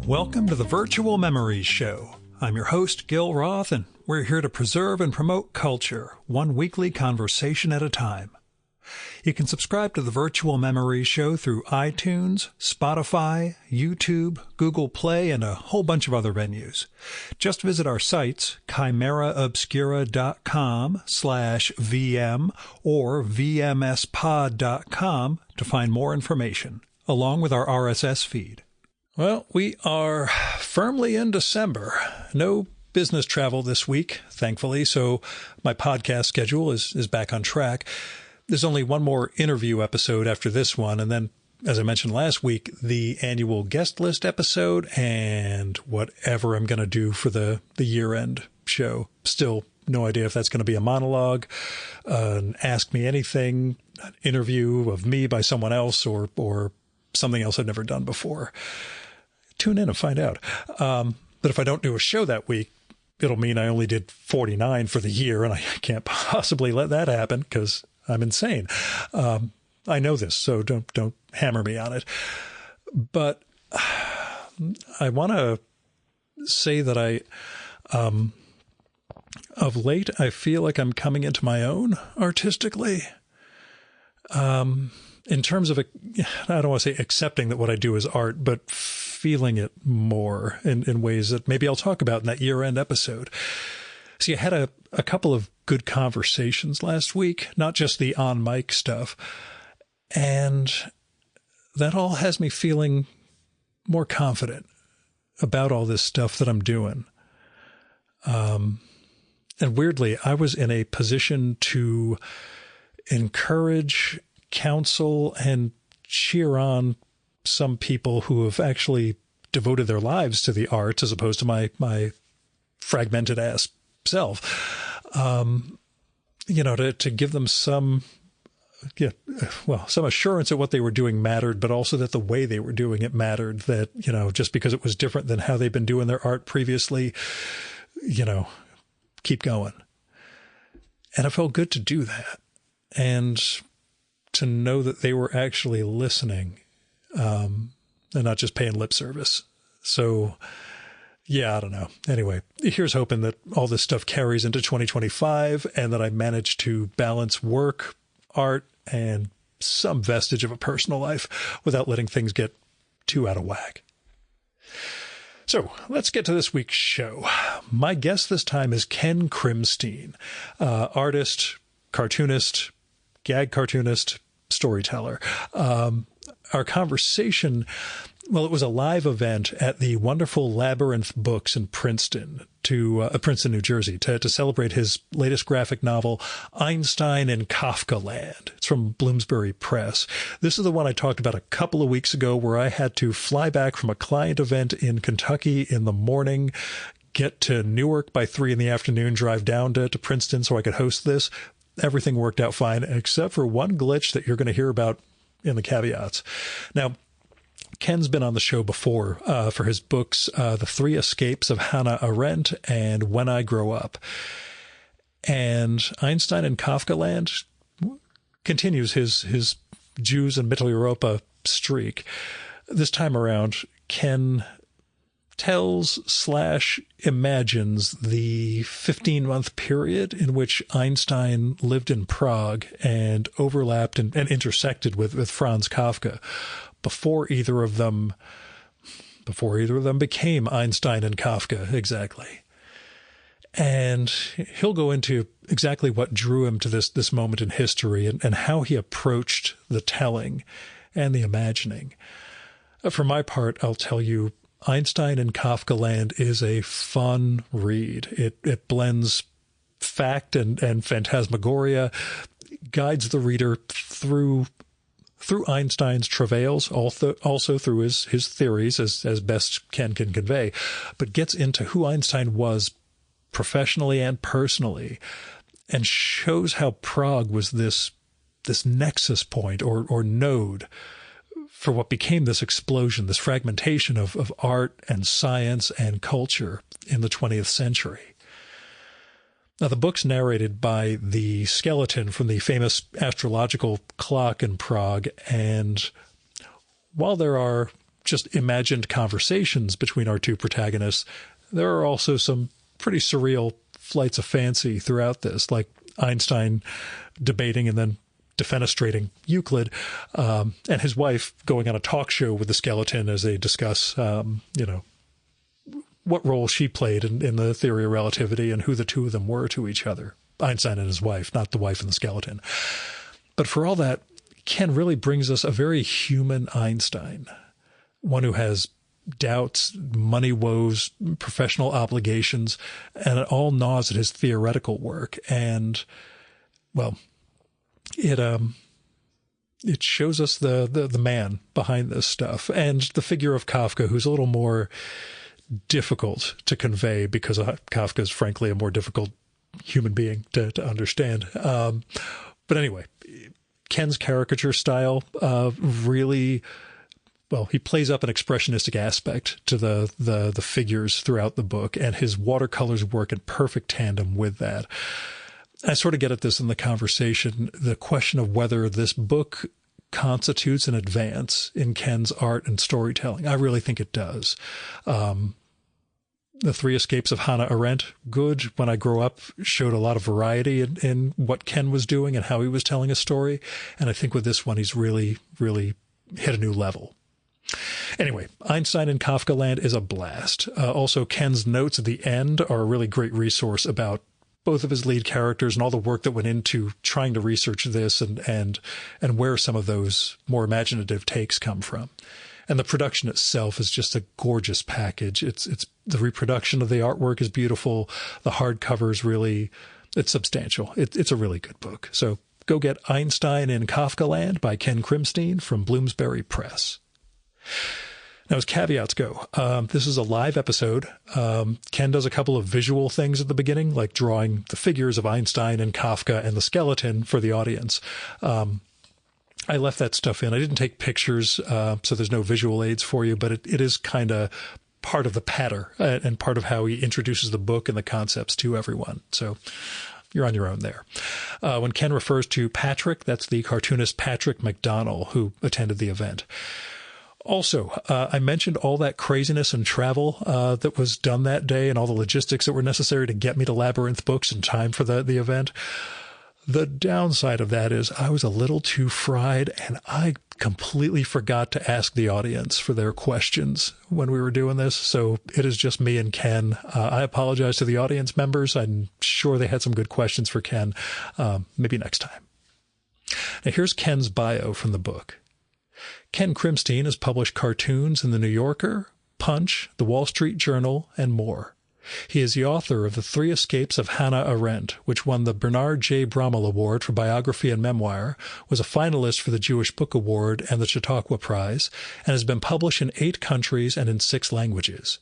Welcome to the Virtual Memories Show. I'm your host, Gil Roth, and we're here to preserve and promote culture, one weekly conversation at a time. You can subscribe to the Virtual Memories Show through iTunes, Spotify, YouTube, Google Play, and a whole bunch of other venues. Just visit our sites, chimeraobscura.com/VM or vmspod.com to find more information, along with our RSS feed. Well, we are firmly in December. No business travel this week, thankfully, so my podcast schedule is back on track. There's only one more interview episode after this one, and then, as I mentioned last week, the annual guest list episode and whatever I'm going to do for the year-end show. Still no idea if that's going to be a monologue, an Ask Me Anything, an interview of me by someone else, or something else I've never done before. Tune in and find out. But if I don't do a show that week, it'll mean I only did 49 for the year, and I can't possibly let that happen because I'm insane. I know this, so don't hammer me on it. But I want to say that of late, I feel like I'm coming into my own artistically. In terms of, I don't want to say accepting that what I do is art, but feeling it more in ways that maybe I'll talk about in that year-end episode. See, I had a couple of good conversations last week, not just the on-mic stuff, and that all has me feeling more confident about all this stuff that I'm doing. And weirdly, I was in a position to encourage, counsel, and cheer on some people who have actually devoted their lives to the arts as opposed to my fragmented ass self. To give them some assurance that what they were doing mattered, but also that the way they were doing it mattered, that, just because it was different than how they've been doing their art previously, keep going. And it felt good to do that. And to know that they were actually listening, and not just paying lip service. So, yeah, I don't know. Anyway, here's hoping that all this stuff carries into 2025 and that I manage to balance work, art, and some vestige of a personal life without letting things get too out of whack. So let's get to this week's show. My guest this time is Ken Krimstein, artist, cartoonist, gag cartoonist, storyteller. Our conversation, well, it was a live event at the wonderful Labyrinth Books in Princeton, New Jersey, to celebrate his latest graphic novel, Einstein in Kafka Land. It's from Bloomsbury Press. This is the one I talked about a couple of weeks ago, where I had to fly back from a client event in Kentucky in the morning, get to Newark by 3 p.m, drive down to Princeton so I could host this. Everything worked out fine, except for one glitch that you're going to hear about in the caveats. Now, Ken's been on the show before for his books, The Three Escapes of Hannah Arendt and When I Grow Up. And Einstein in Kafka Land continues his Jews in Mitteleuropa streak. This time around, Ken tells/imagines the 15-month period in which Einstein lived in Prague and overlapped and intersected with Franz Kafka before either of them became Einstein and Kafka exactly. And he'll go into exactly what drew him to this moment in history and how he approached the telling and the imagining. For my part, I'll tell you, Einstein in Kafka Land is a fun read. It blends fact and phantasmagoria, guides the reader through Einstein's travails, also through his theories as best Ken can convey, but gets into who Einstein was professionally and personally, and shows how Prague was this nexus point or node for what became this explosion, this fragmentation of art and science and culture in the 20th century. Now, the book's narrated by the skeleton from the famous astrological clock in Prague, and while there are just imagined conversations between our two protagonists, there are also some pretty surreal flights of fancy throughout this, like Einstein debating and then defenestrating Euclid, and his wife going on a talk show with the skeleton as they discuss, what role she played in the theory of relativity and who the two of them were to each other. Einstein and his wife, not the wife and the skeleton. But for all that, Ken really brings us a very human Einstein, one who has doubts, money woes, professional obligations, and it all gnaws at his theoretical work. And, well, it shows us the man behind this stuff, and the figure of Kafka, who's a little more difficult to convey because Kafka is frankly a more difficult human being to understand. But anyway, Ken's caricature style really, well, he plays up an expressionistic aspect to the figures throughout the book, and his watercolors work in perfect tandem with that. I sort of get at this in the conversation, the question of whether this book constitutes an advance in Ken's art and storytelling. I really think it does. The Three Escapes of Hannah Arendt, good. When I Grow Up, showed a lot of variety in what Ken was doing and how he was telling a story. And I think with this one, he's really, really hit a new level. Anyway, Einstein in Kafka Land is a blast. Also, Ken's notes at the end are a really great resource about both of his lead characters and all the work that went into trying to research this and where some of those more imaginative takes come from. And the production itself is just a gorgeous package. It's the reproduction of the artwork is beautiful. The hardcover is it's substantial. It's a really good book. So go get Einstein in Kafka Land by Ken Krimstein from Bloomsbury Press. Now, as caveats go, this is a live episode. Ken does a couple of visual things at the beginning, like drawing the figures of Einstein and Kafka and the skeleton for the audience. I left that stuff in. I didn't take pictures, so there's no visual aids for you, but it is kind of part of the patter and part of how he introduces the book and the concepts to everyone. So you're on your own there. When Ken refers to Patrick, that's the cartoonist Patrick McDonnell, who attended the event. Also, I mentioned all that craziness and travel that was done that day and all the logistics that were necessary to get me to Labyrinth Books in time for the event. The downside of that is I was a little too fried, and I completely forgot to ask the audience for their questions when we were doing this. So it is just me and Ken. I apologize to the audience members. I'm sure they had some good questions for Ken. Maybe next time. Now, here's Ken's bio from the book. Ken Krimstein has published cartoons in The New Yorker, Punch, The Wall Street Journal, and more. He is the author of The Three Escapes of Hannah Arendt, which won the Bernard J. Brummel Award for Biography and Memoir, was a finalist for the Jewish Book Award and the Chautauqua Prize, and has been published in 8 countries and in 6 languages.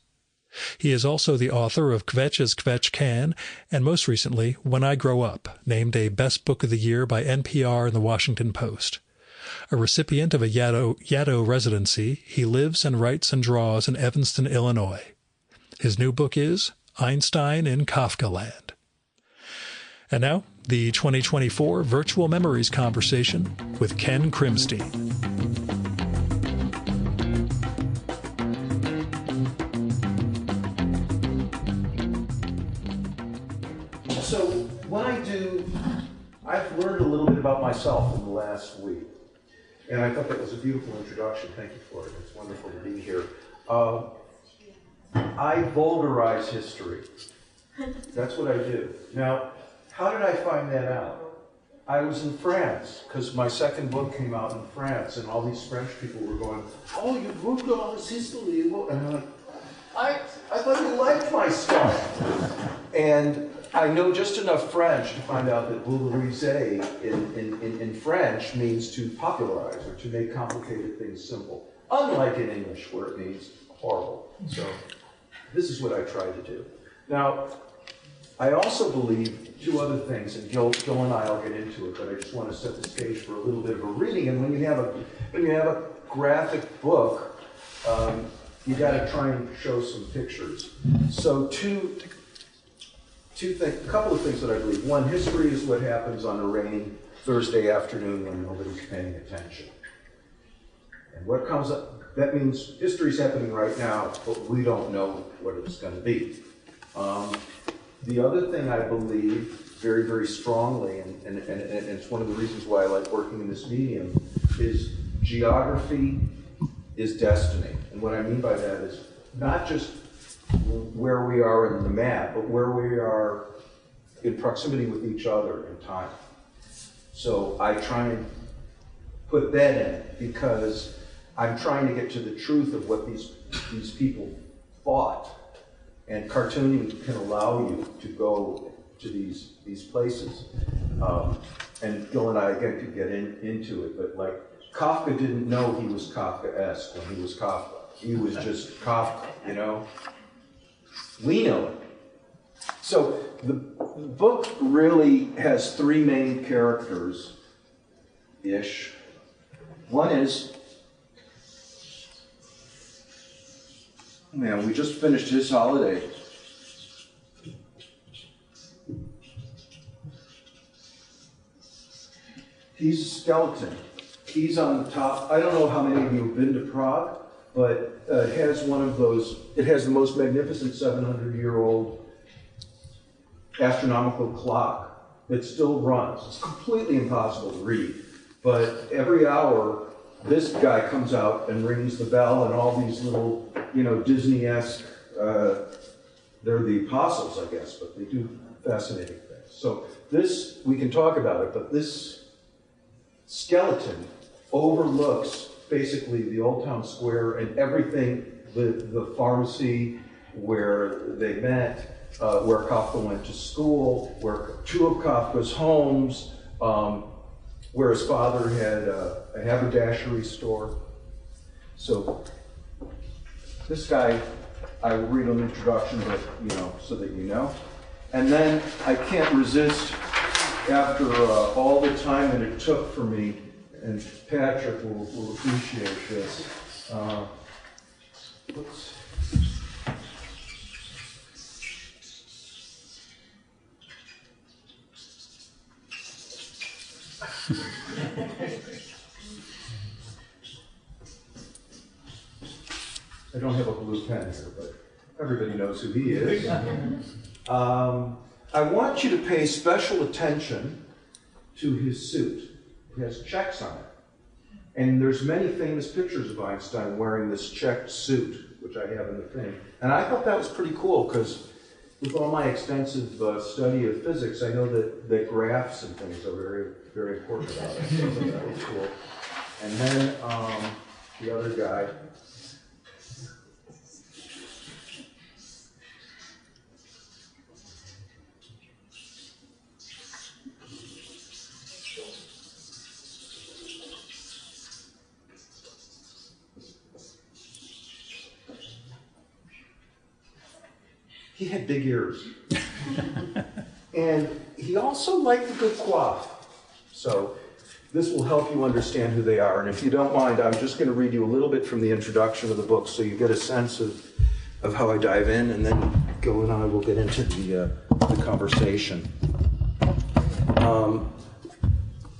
He is also the author of Kvetch as Kvetch Can, and most recently, When I Grow Up, named a Best Book of the Year by NPR and the Washington Post. A recipient of a Yaddo residency, he lives and writes and draws in Evanston, Illinois. His new book is Einstein in Kafka Land. And now, the 2024 Virtual Memories Conversation with Ken Krimstein. So what I've learned a little bit about myself in the last week. And I thought that was a beautiful introduction. Thank you for it. It's wonderful to be here. I vulgarize history. That's what I do. Now, how did I find that out? I was in France, because my second book came out in France, and all these French people were going, "Oh, you vulgarize history." And I'm like, I thought you liked my stuff. And I know just enough French to find out that vulgariser in French means to popularize or to make complicated things simple. Unlike in English, where it means horrible. So this is what I try to do. Now, I also believe 2 other things, and Gil and I will get into it, but I just want to set the stage for a little bit of a reading. And when you have a graphic book, you got to try and show some pictures. So a couple of things that I believe. One, history is what happens on a rainy Thursday afternoon when nobody's paying attention. And what comes up that means history's happening right now, but we don't know what it's going to be. The other thing I believe very, very strongly, and it's one of the reasons why I like working in this medium, is geography is destiny. And what I mean by that is not just where we are in the map, but where we are in proximity with each other in time. So I try and put that in because I'm trying to get to the truth of what these people thought. And cartooning can allow you to go to these places. And Gil and I, again, could get into it, but like, Kafka didn't know he was Kafkaesque when he was Kafka. He was just Kafka, you know? We know it. So the book really has three main characters-ish. One is, man, we just finished his holiday. He's a skeleton. He's on the top. I don't know how many of you have been to Prague, but it has one of those, it has the most magnificent 700-year-old astronomical clock that still runs. It's completely impossible to read, but every hour, this guy comes out and rings the bell, and all these little, you know, Disney-esque, they're the apostles, I guess, but they do fascinating things. So this, we can talk about it, but this skeleton overlooks basically the Old Town Square and everything, the pharmacy where they met, where Kafka went to school, where two of Kafka's homes, where his father had a haberdashery store. So this guy, I will read an introduction, but you know, so that you know. And then I can't resist, after all the time that it took for me, and Patrick will appreciate this. Whoops. I don't have a blue pen here, but everybody knows who he is. I want you to pay special attention to his suit. It has checks on it. And there's many famous pictures of Einstein wearing this checked suit, which I have in the thing. And I thought that was pretty cool, because with all my extensive study of physics, I know that graphs and things are very, very important about it. So that was cool. And then the other guy. He had big ears. And he also liked a good coif. So this will help you understand who they are. And if you don't mind, I'm just going to read you a little bit from the introduction of the book so you get a sense of how I dive in, and then Gil and I will get into the conversation.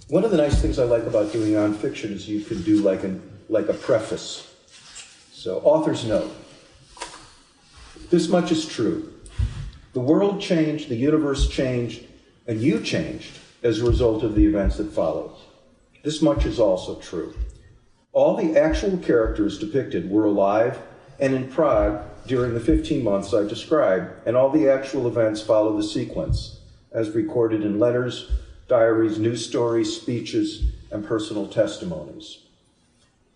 One of the nice things I like about doing nonfiction is you can do like a preface. So, author's note. This much is true. The world changed, the universe changed, and you changed as a result of the events that followed. This much is also true. All the actual characters depicted were alive and in Prague during the 15 months I described, and all the actual events follow the sequence, as recorded in letters, diaries, news stories, speeches, and personal testimonies.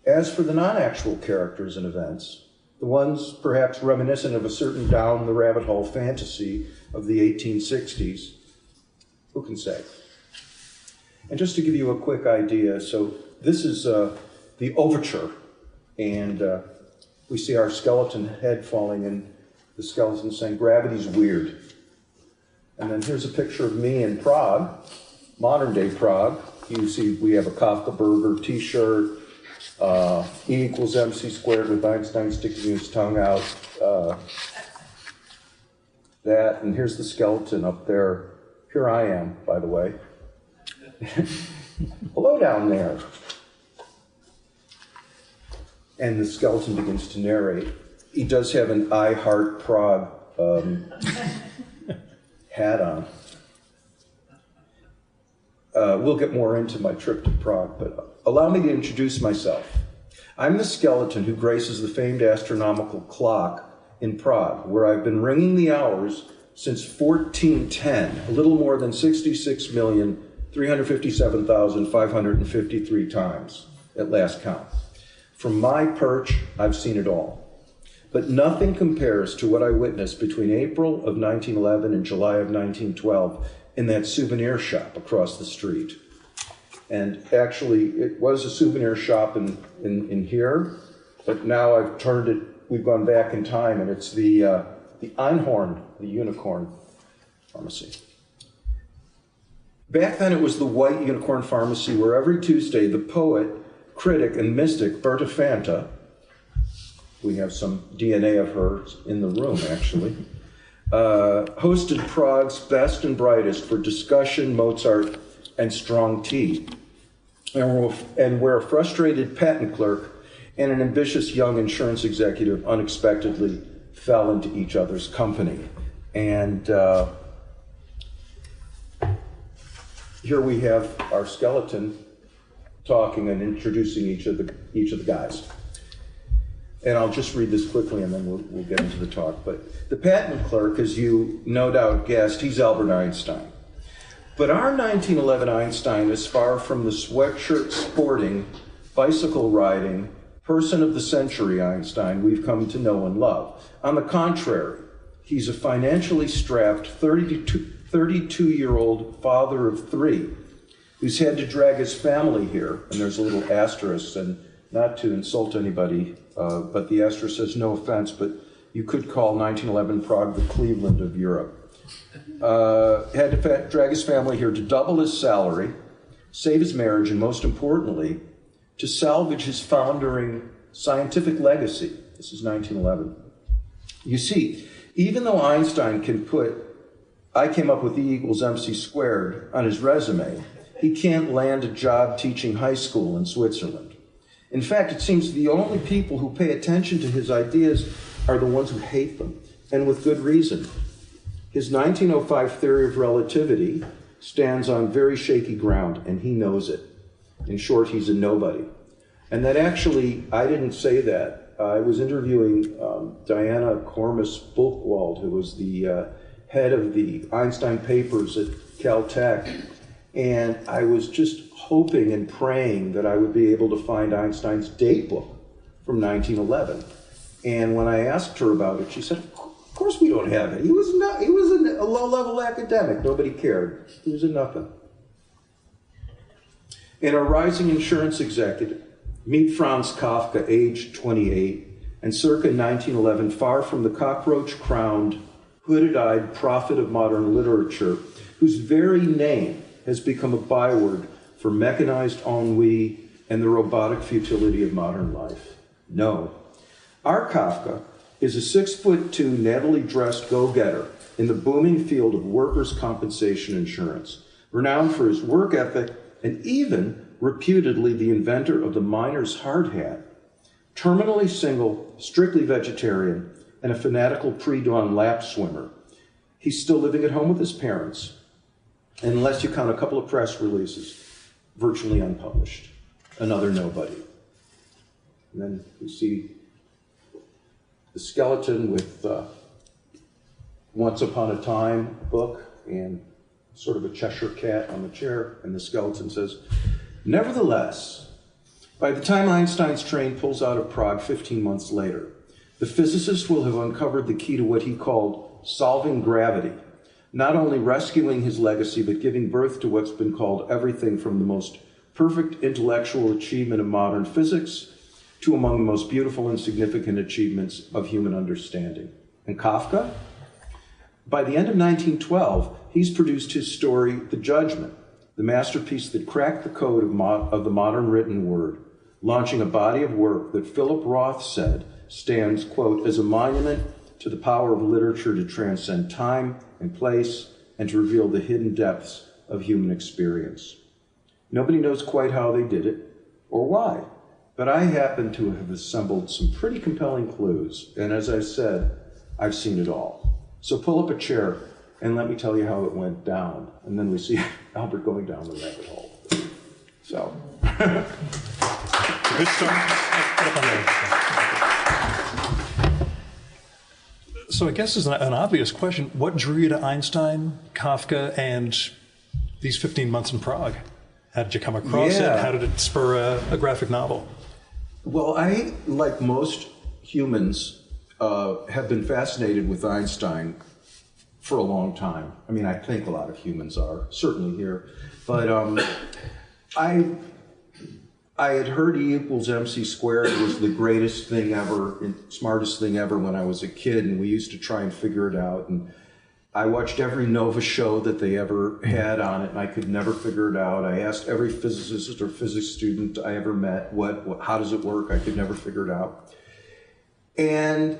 As for the non-actual characters and events, the ones perhaps reminiscent of a certain down-the-rabbit-hole fantasy of the 1860s, who can say? And just to give you a quick idea, so this is the overture, and we see our skeleton head falling, and the skeleton saying, "Gravity's weird." And then here's a picture of me in Prague, modern-day Prague. You see we have a Kafka burger t-shirt, E equals MC squared with Einstein sticking his tongue out. That, and here's the skeleton up there. Here I am, by the way. Hello down there. And the skeleton begins to narrate. He does have an I Heart Prague hat on. We'll get more into my trip to Prague, but allow me to introduce myself. I'm the skeleton who graces the famed astronomical clock in Prague, where I've been ringing the hours since 1410, a little more than 66,357,553 times at last count. From my perch, I've seen it all. But nothing compares to what I witnessed between April of 1911 and July of 1912 in that souvenir shop across the street. And actually, it was a souvenir shop in here, but now I've turned it, we've gone back in time, and it's the Einhorn, the unicorn pharmacy. Back then, it was the White Unicorn Pharmacy, where every Tuesday, the poet, critic, and mystic Berta Fanta, we have some DNA of her in the room, actually, hosted Prague's best and brightest for discussion, Mozart, and strong tea, and where a frustrated patent clerk and an ambitious young insurance executive unexpectedly fell into each other's company. And here we have our skeleton talking and introducing each of the guys. And I'll just read this quickly and then we'll get into the talk. But the patent clerk, as you no doubt guessed, he's Albert Einstein. But our 1911 Einstein is far from the sweatshirt sporting, bicycle riding, person of the century Einstein we've come to know and love. On the contrary, he's a financially strapped 32-year-old father of three who's had to drag his family here, and there's a little asterisk, and not to insult anybody, but the asterisk says no offense, but you could call 1911 Prague the Cleveland of Europe. Had to drag his family here to double his salary, save his marriage, and most importantly, to salvage his foundering scientific legacy. This is 1911. You see, even though Einstein can put, I came up with E equals MC squared on his resume, he can't land a job teaching high school in Switzerland. In fact, it seems the only people who pay attention to his ideas are the ones who hate them, and with good reason. His 1905 theory of relativity stands on very shaky ground, and he knows it. In short, he's a nobody. And that actually, I didn't say that. I was interviewing Diana Cormus-Bulkwald, who was the head of the Einstein papers at Caltech, and I was just hoping and praying that I would be able to find Einstein's date book from 1911. And when I asked her about it, she said, of course we don't have it. He was a low-level academic. Nobody cared. He was a nothing. And a rising insurance executive, meet Franz Kafka, age 28, and circa 1911, far from the cockroach-crowned, hooded-eyed prophet of modern literature, whose very name has become a byword for mechanized ennui and the robotic futility of modern life. No. Our Kafka is a 6'2", nattily-dressed go-getter in the booming field of workers' compensation insurance, renowned for his work ethic and even reputedly the inventor of the miner's hard hat, terminally single, strictly vegetarian, and a fanatical pre-dawn lap swimmer. He's still living at home with his parents, and unless you count a couple of press releases, virtually unpublished. Another nobody. And then you see the skeleton with Once Upon a Time book and sort of a Cheshire cat on the chair, and the skeleton says, nevertheless, by the time Einstein's train pulls out of Prague 15 months later, the physicist will have uncovered the key to what he called solving gravity, not only rescuing his legacy, but giving birth to what's been called everything from the most perfect intellectual achievement of modern physics to among the most beautiful and significant achievements of human understanding. And Kafka? By the end of 1912, he's produced his story, The Judgment, the masterpiece that cracked the code of the modern written word, launching a body of work that Philip Roth said stands, quote, as a monument to the power of literature to transcend time and place and to reveal the hidden depths of human experience. Nobody knows quite how they did it or why, But I happen to have assembled some pretty compelling clues. And as I said, I've seen it all. So pull up a chair and let me tell you how it went down. And then we see Albert going down the rabbit hole. So. Good start. So I guess it's an obvious question. What drew you to Einstein, Kafka, and these 15 months in Prague? How did you come across it? How did it spur a graphic novel? Well, I, like most humans, have been fascinated with Einstein for a long time. I mean, I think a lot of humans are, certainly here. But I had heard E equals MC squared was the greatest thing ever, and smartest thing ever when I was a kid, and we used to try and figure it out. And I watched every Nova show that they ever had on it, and I could never figure it out. I asked every physicist or physics student I ever met, how does it work? I could never figure it out. And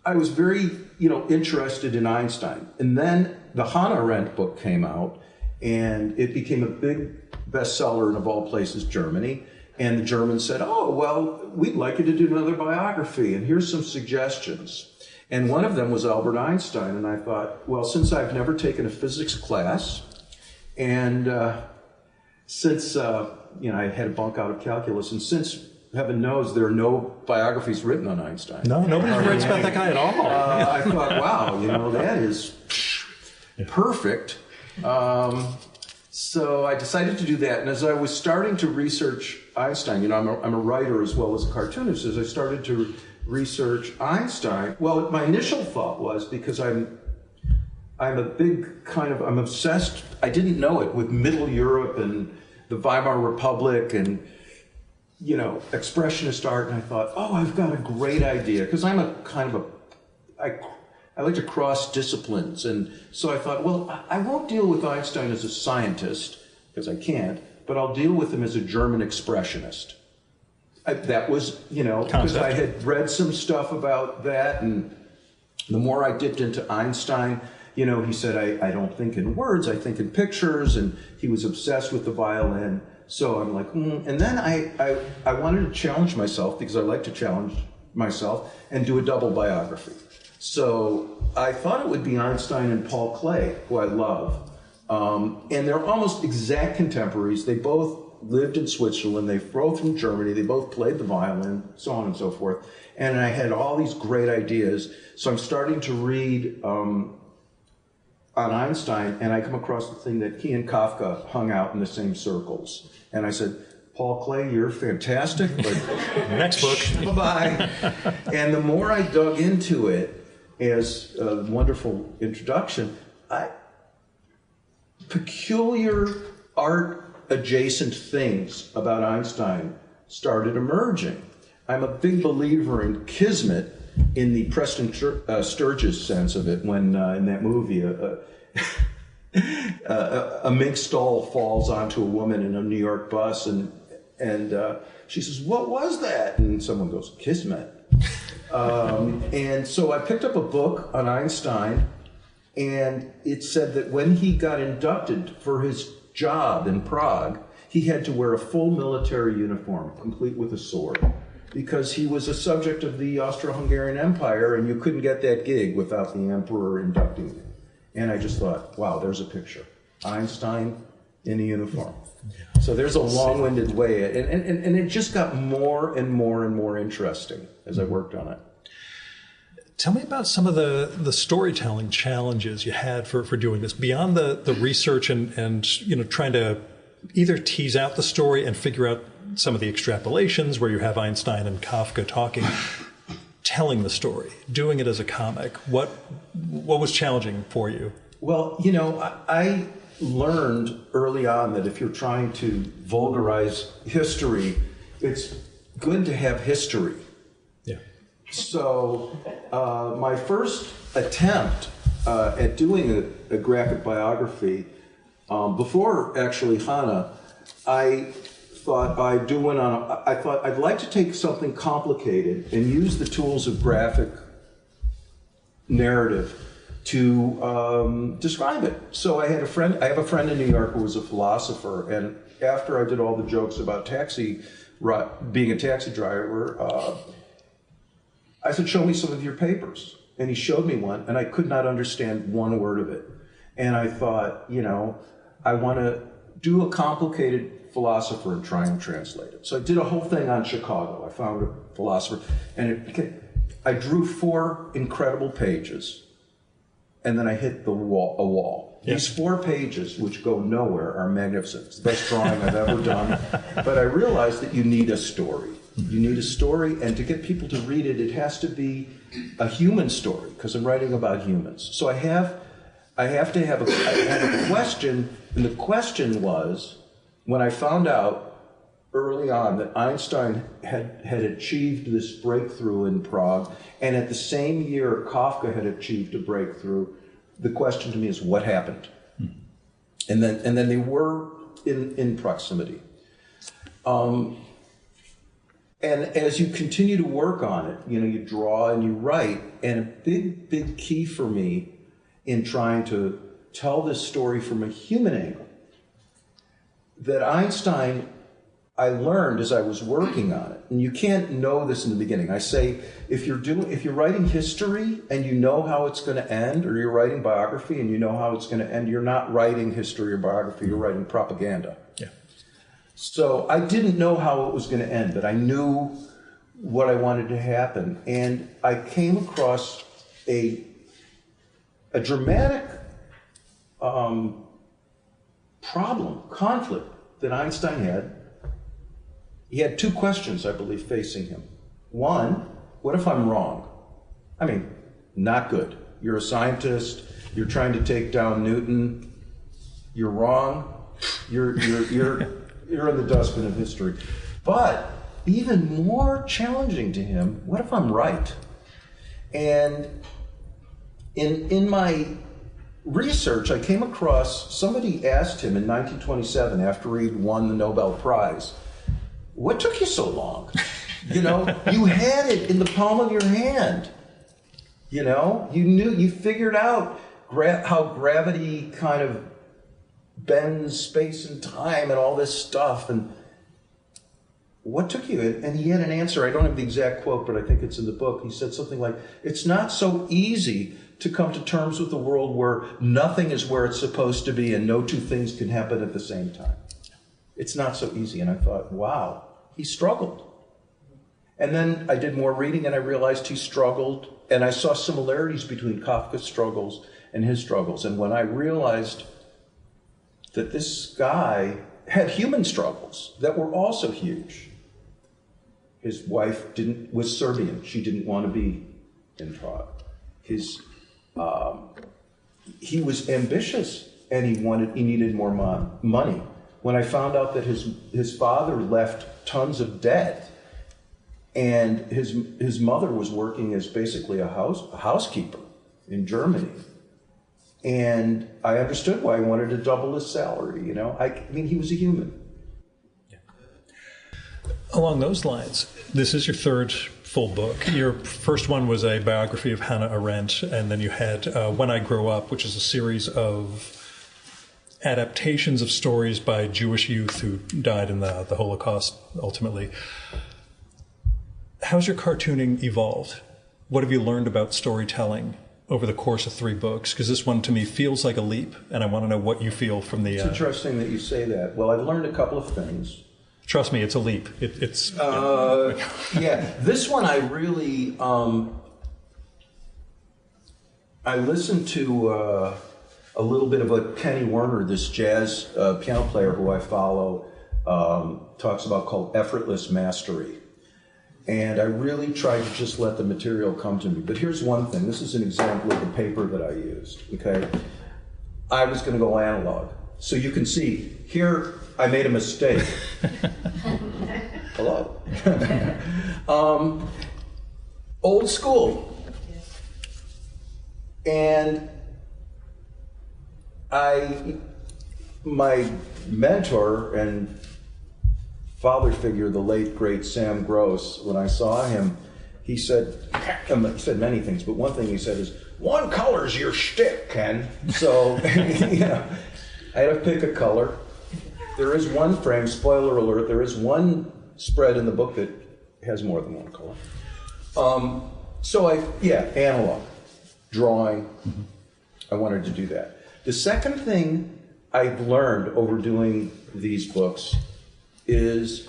I was very, interested in Einstein. And then the Hannah Arendt book came out, and it became a big bestseller in, of all places, Germany. And the Germans said, oh, well, we'd like you to do another biography, and here's some suggestions. And one of them was Albert Einstein, and I thought, well, since I've never taken a physics class, and since, I had a bunk out of calculus, and since, heaven knows, there are no biographies written on Einstein. No, nobody's writes about that guy at all. I thought, wow, that is perfect. So I decided to do that, and as I was starting to research Einstein, I'm a writer as well as a cartoonist, as I started to research Einstein, well, my initial thought was, because I'm a big I'm obsessed, I didn't know it, with Middle Europe and the Weimar Republic and, expressionist art, and I thought, oh, I've got a great idea, because I'm I like to cross disciplines, and so I thought, well, I won't deal with Einstein as a scientist, because I can't, but I'll deal with him as a German expressionist. That was, because I had read some stuff about that, and the more I dipped into Einstein, he said, I don't think in words, I think in pictures, and he was obsessed with the violin. So I'm like, And then I wanted to challenge myself, because I like to challenge myself, and do a double biography. So I thought it would be Einstein and Paul Klee, who I love. And they're almost exact contemporaries. They both lived in Switzerland, they're both from Germany, they both played the violin, so on and so forth. And I had all these great ideas. So I'm starting to read on Einstein, and I come across the thing that he and Kafka hung out in the same circles. And I said, Paul Klee, you're fantastic, but next book. Bye-bye. And the more I dug into it, as a wonderful introduction, peculiar art adjacent things about Einstein started emerging. I'm a big believer in kismet in the Preston Sturges sense of it, when in that movie a mink stole falls onto a woman in a New York bus, and she says, what was that? And someone goes, kismet. And so I picked up a book on Einstein, and it said that when he got inducted for his job in Prague, he had to wear a full military uniform, complete with a sword, because he was a subject of the Austro-Hungarian Empire, and you couldn't get that gig without the emperor inducting you. And I just thought, wow, there's a picture. Einstein in a uniform. So there's a long-winded way, and it just got more and more and more interesting as I worked on it. Tell me about some of the storytelling challenges you had for doing this, beyond the research and trying to either tease out the story and figure out some of the extrapolations where you have Einstein and Kafka talking, telling the story, doing it as a comic. What was challenging for you? Well, I learned early on that if you're trying to vulgarize history, it's good to have history. Yeah. So my first attempt at doing a graphic biography, before actually Hannah, I thought I'd like to take something complicated and use the tools of graphic narrative to describe it. So I have a friend in New York who was a philosopher, and after I did all the jokes about taxi being a taxi driver, I said, show me some of your papers. And he showed me one, and I could not understand one word of it. And I thought, I want to do a complicated philosopher and try and translate it. So I did a whole thing on Chicago. I found a philosopher, and I drew 4 incredible pages, and then I hit a wall. Yeah. These 4 pages, which go nowhere, are magnificent. It's the best drawing I've ever done. But I realized that you need a story. You need a story, and to get people to read it, it has to be a human story, because I'm writing about humans. So I have to have a question, and the question was, when I found out early on that Einstein had achieved this breakthrough in Prague, and at the same year Kafka had achieved a breakthrough, the question to me is, what happened? And then they were in proximity. And as you continue to work on it, you draw and you write, and a big key for me in trying to tell this story from a human angle, that Einstein, I learned as I was working on it, and you can't know this in the beginning. I say, if you're writing history and you know how it's going to end, or you're writing biography and you know how it's going to end, you're not writing history or biography, you're writing propaganda. Yeah. So I didn't know how it was going to end, but I knew what I wanted to happen. And I came across a dramatic conflict that Einstein had. He had 2 questions, I believe, facing him. One, what if I'm wrong? I mean, not good. You're a scientist, you're trying to take down Newton, you're wrong, you're in the dustbin of history. But even more challenging to him, what if I'm right? And in my research, I came across, somebody asked him in 1927, after he'd won the Nobel Prize, what took you so long? You had it in the palm of your hand. You figured out how gravity kind of bends space and time and all this stuff. And what took you? And he had an answer. I don't have the exact quote, but I think it's in the book. He said something like, it's not so easy to come to terms with a world where nothing is where it's supposed to be and no 2 things can happen at the same time. It's not so easy. And I thought, wow, he struggled. And then I did more reading and I realized he struggled, and I saw similarities between Kafka's struggles and his struggles. And when I realized that this guy had human struggles that were also huge. His wife was Serbian. She didn't want to be in Prague. He was ambitious, and he needed more money. When I found out that his father left tons of debt, and his mother was working as basically a housekeeper in Germany, and I understood why he wanted to double his salary. I mean, he was a human. Yeah. Along those lines, this is your 3rd full book. Your first one was a biography of Hannah Arendt, and then you had When I Grow Up, which is a series of adaptations of stories by Jewish youth who died in the Holocaust, ultimately. How's your cartooning evolved? What have you learned about storytelling over the course of 3 books? Because this one, to me, feels like a leap, and I want to know what you feel from the... It's interesting that you say that. Well, I've learned a couple of things. Trust me, it's a leap. It's yeah, this one I really... I listened to a little bit of what Kenny Werner, this jazz piano player who I follow, talks about, called effortless mastery. And I really tried to just let the material come to me. But here's one thing. This is an example of the paper that I used, okay? I was going to go analog. So you can see, here I made a mistake. Hello. Old school. And my mentor and father figure, the late, great Sam Gross, when I saw him, he said many things, but one thing he said is, one color's your shtick, Ken. So, I had to pick a color. There is one frame, spoiler alert, there is one spread in the book that has more than one color. Analog, drawing. I wanted to do that. The second thing I've learned over doing these books is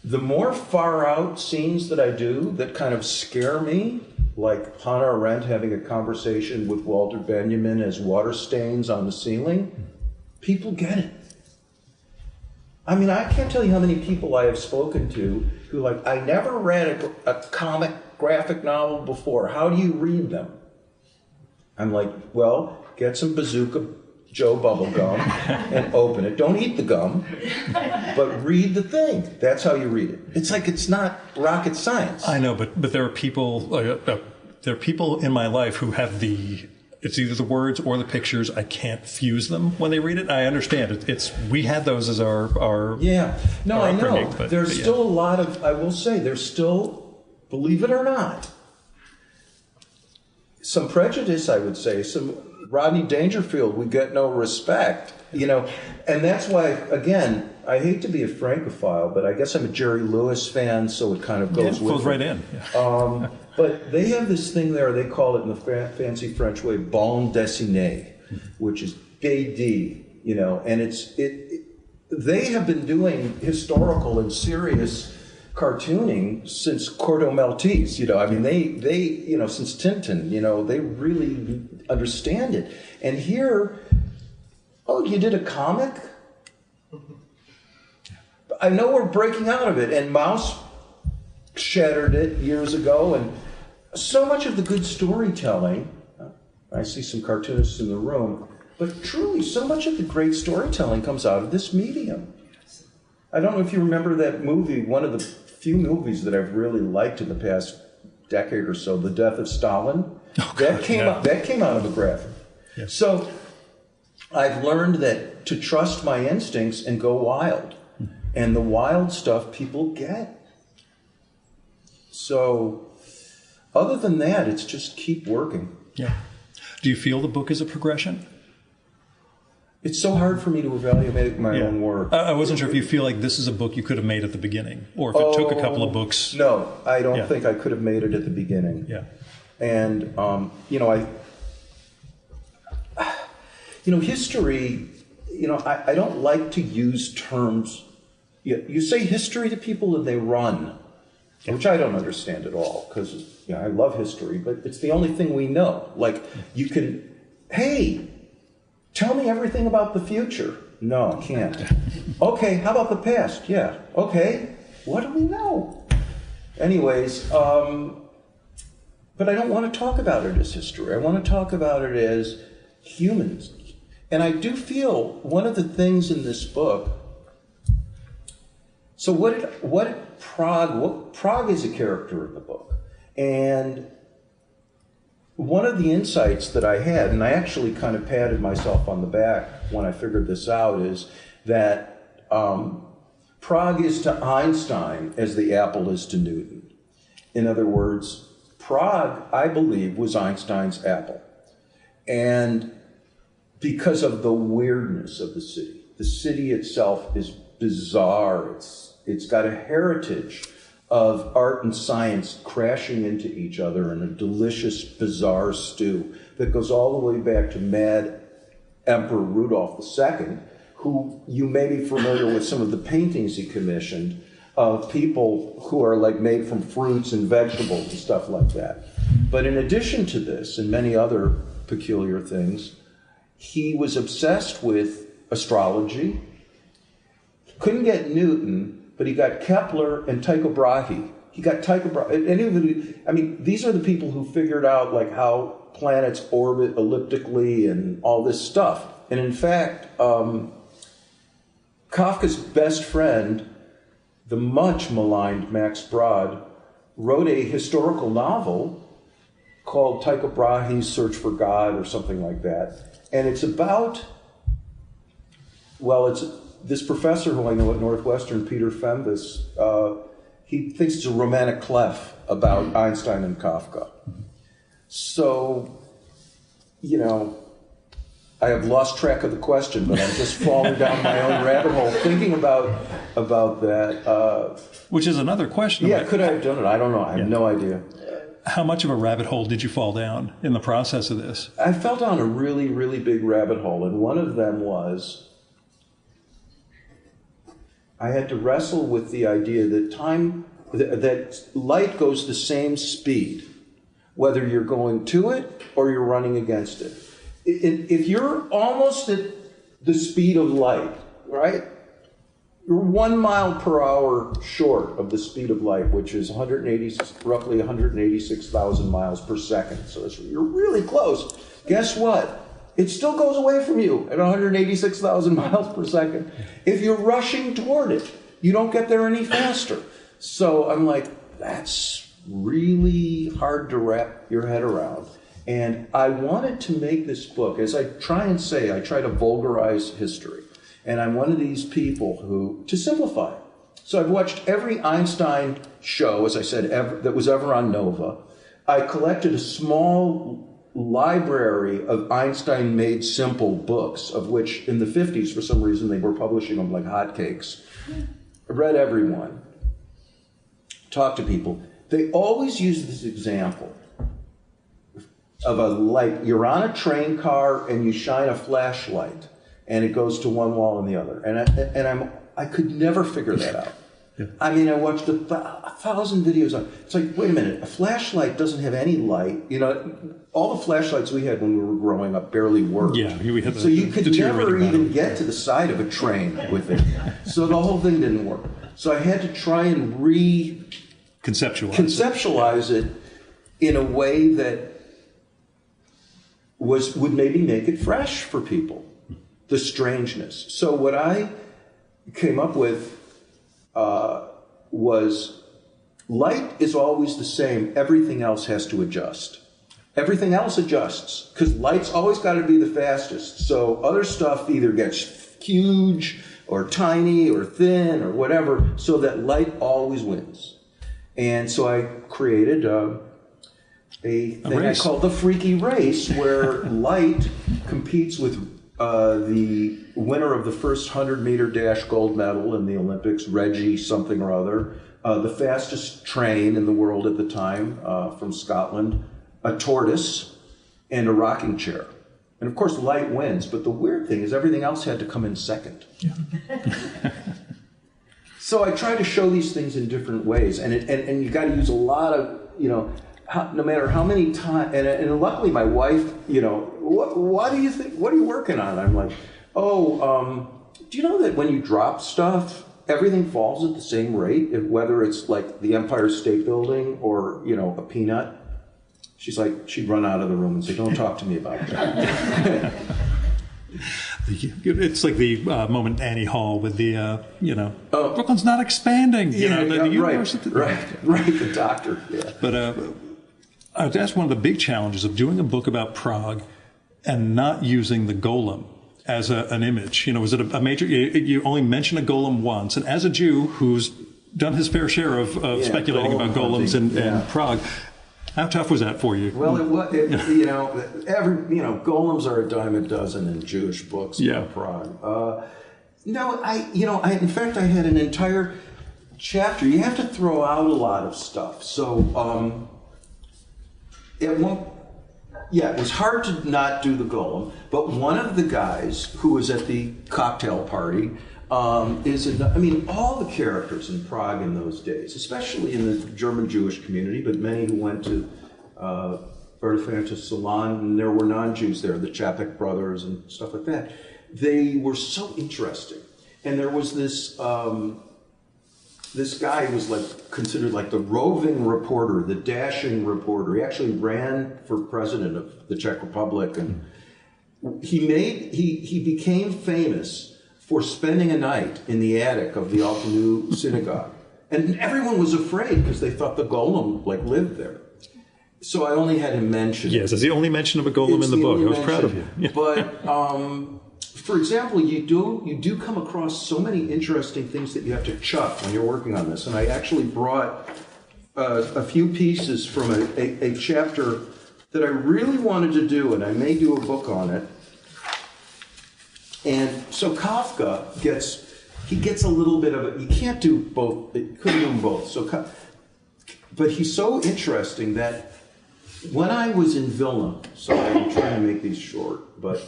the more far out scenes that I do that kind of scare me, like Hannah Arendt having a conversation with Walter Benjamin as water stains on the ceiling, people get it. I mean, I can't tell you how many people I have spoken to who like, I never read a comic graphic novel before. How do you read them? I'm like, well, get some Bazooka Joe bubble gum and open it. Don't eat the gum, but read the thing. That's how you read it. It's like it's not rocket science. I know, but there are people in my life who have it's either the words or the pictures. I can't fuse them when they read it. I understand it. We had those as our yeah. No, our I know. but, there's still a lot of. I will say there's still, believe it or not, some prejudice. I would say some. Rodney Dangerfield, we get no respect, and that's why, again, I hate to be a Francophile, but I guess I'm a Jerry Lewis fan, so it kind of goes with it. Right in. Yeah. But they have this thing there, they call it in the fancy French way, bande dessinée, which is BD, and they have been doing historical and serious cartooning since Corto Maltese, they since Tintin, they really understand it. And here, you did a comic? I know we're breaking out of it, and Maus shattered it years ago, and so much of the good storytelling, I see some cartoonists in the room, but truly so much of the great storytelling comes out of this medium. I don't know if you remember that movie, one of the few movies that I've really liked in the past decade or so, The Death of Stalin. That came out of a graphic. Yes. So I've learned that to trust my instincts and go wild. And the wild stuff people get. So other than that, it's just keep working. Yeah. Do you feel the book is a progression? It's so hard for me to evaluate my own work. I wasn't sure if you feel like this is a bok you could have made at the beginning, or if it took a couple of books. No, I don't think I could have made it at the beginning. Yeah. And, history, I don't like to use terms. You say history to people and they run, which I don't understand at all, because I love history, but it's the only thing we know. Like, you can, hey, tell me everything about the future. No, I can't. Okay, how about the past? Yeah. Okay, what do we know? Anyways, but I don't want to talk about it as history. I want to talk about it as humans. And I do feel one of the things in this book, so Prague is a character in the book. And one of the insights that I had, and I actually kind of patted myself on the back when I figured this out, is that Prague is to Einstein as the apple is to Newton. In other words, Prague, I believe, was Einstein's apple. And because of the weirdness of the city itself is bizarre. It's got a heritage of art and science crashing into each other in a delicious, bizarre stew that goes all the way back to Mad Emperor Rudolph II, who you may be familiar with some of the paintings he commissioned of people who are like made from fruits and vegetables and stuff like that. But in addition to this and many other peculiar things, he was obsessed with astrology. Couldn't get Newton, but he got Kepler and Tycho Brahe. He got Tycho Brahe. These are the people who figured out like how planets orbit elliptically and all this stuff. And in fact, Kafka's best friend, the much maligned Max Brod, wrote a historical novel called Tycho Brahe's Search for God or something like that. And it's about, it's this professor who I know at Northwestern, Peter Fembus, he thinks it's a romantic clef about Einstein and Kafka. So, I have lost track of the question, but I'm just falling down my own rabbit hole thinking about that. Which is another question. Yeah, could I have done it? I don't know. I have no idea. How much of a rabbit hole did you fall down in the process of this? I fell down a really, really big rabbit hole, and one of them was I had to wrestle with the idea that light goes the same speed, whether you're going to it or you're running against it. If you're almost at the speed of light, right? You're 1 mile per hour short of the speed of light, which is roughly 186,000 miles per second. So you're really close. Guess what? It still goes away from you at 186,000 miles per second. If you're rushing toward it, you don't get there any faster. So I'm like, that's really hard to wrap your head around. And I wanted to make this book, as I try to vulgarize history. And I'm one of these people to simplify. So I've watched every Einstein show, as I said, that was ever on Nova. I collected a small library of Einstein-made simple books, of which in the 50s, for some reason, they were publishing them like hotcakes. I read every one. Talked to people. They always use this example of a light. You're on a train car and you shine a flashlight and it goes to one wall and the other. And I could never figure that out. Yeah. I mean, I watched 1,000 videos on. It's like, wait a minute, a flashlight doesn't have any light. You know, all the flashlights we had when we were growing up barely worked. Yeah, we had so you could never even get to the side of a train with it. So the whole thing didn't work. So I had to try and conceptualize it in a way that would maybe make it fresh for people, the strangeness. So what I came up with was light is always the same. Everything else has to adjust. Everything else adjusts because light's always got to be the fastest. So other stuff either gets huge or tiny or thin or whatever, so that light always wins. And so I created a thing I called the freaky race, where light competes with the winner of the first 100-meter dash gold medal in the Olympics, Reggie something or other, the fastest train in the world at the time from Scotland, a tortoise, and a rocking chair. And of course, light wins, but the weird thing is everything else had to come in second. Yeah. So I try to show these things in different ways, and you got to use a lot of, no matter how many times, and luckily my wife, what do you think, what are you working on? I'm like, do you know that when you drop stuff, everything falls at the same rate, whether it's like the Empire State Building or, a peanut? She's like, she'd run out of the room and say, don't talk to me about that. It's like the moment Annie Hall with the, Brooklyn's not expanding. The universe. Right, the doctor. Yeah. But that's one of the big challenges of doing a book about Prague and not using the golem as an image. Was it a major? You only mention a golem once, and as a Jew who's done his fair share of speculating about golems in Prague. How tough was that for you? Well, golems are a dime a dozen in Jewish books about Prague. In fact, I had an entire chapter. You have to throw out a lot of stuff. So, it was hard to not do the golem, but one of the guys who was at the cocktail party all the characters in Prague in those days, especially in the German Jewish community, but many who went to Bertha Salon, and there were non-Jews there, the Chapek brothers and stuff like that. They were so interesting. And there was this guy who was considered like the roving reporter, the dashing reporter. He actually ran for president of the Czech Republic, and he became famous for spending a night in the attic of the Alpenu synagogue. And everyone was afraid because they thought the golem lived there. So I only had him mention. Yes, it's the only mention of a golem in the book. I was proud of you. Yeah. But, for example, you do come across so many interesting things that you have to chuck when you're working on this. And I actually brought a few pieces from a chapter that I really wanted to do, and I may do a book on it. And so Kafka gets a little bit of it. You can't do both. You couldn't do them both. But he's so interesting that when I was in Vilna, so I'm trying to make these short, but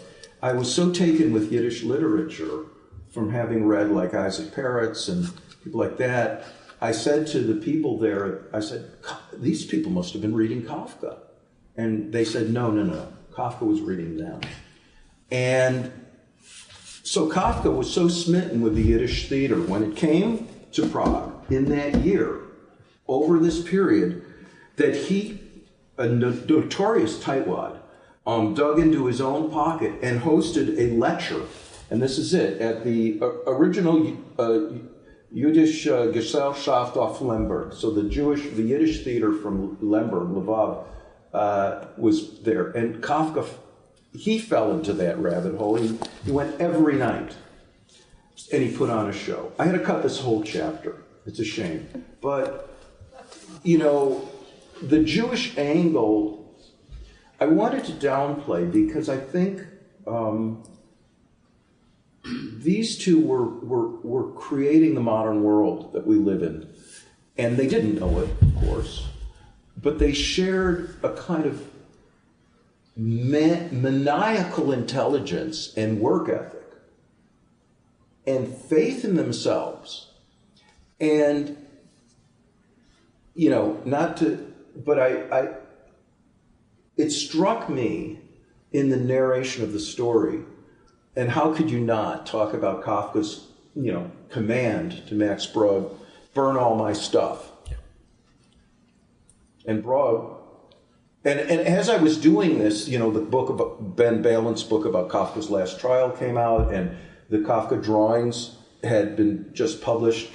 I was so taken with Yiddish literature from having read like Isaac Peretz and people like that, I said to the people there, I said, these people must have been reading Kafka. And they said, no, Kafka was reading them. And so Kafka was so smitten with the Yiddish theater when it came to Prague in that year, over this period, that he, a notorious tightwad, dug into his own pocket and hosted a lecture, and this is it, at the original Yiddish Gesellschaft auf Lemberg. So the Yiddish theater from Lemberg, Lvov, was there. And Kafka, he fell into that rabbit hole. He went every night, and he put on a show. I had to cut this whole chapter. It's a shame. But, you know, the Jewish angle, I wanted to downplay because I think these two were creating the modern world that we live in. And they didn't know it, of course, but they shared a kind of maniacal intelligence and work ethic and faith in themselves. And, you know, it struck me in the narration of the story, and how could you not talk about Kafka's, you know, command to Max Brod, burn all my stuff. And Brod, and as I was doing this, you know, the book about Ben Balin's book about Kafka's last trial came out, and the Kafka drawings had been just published.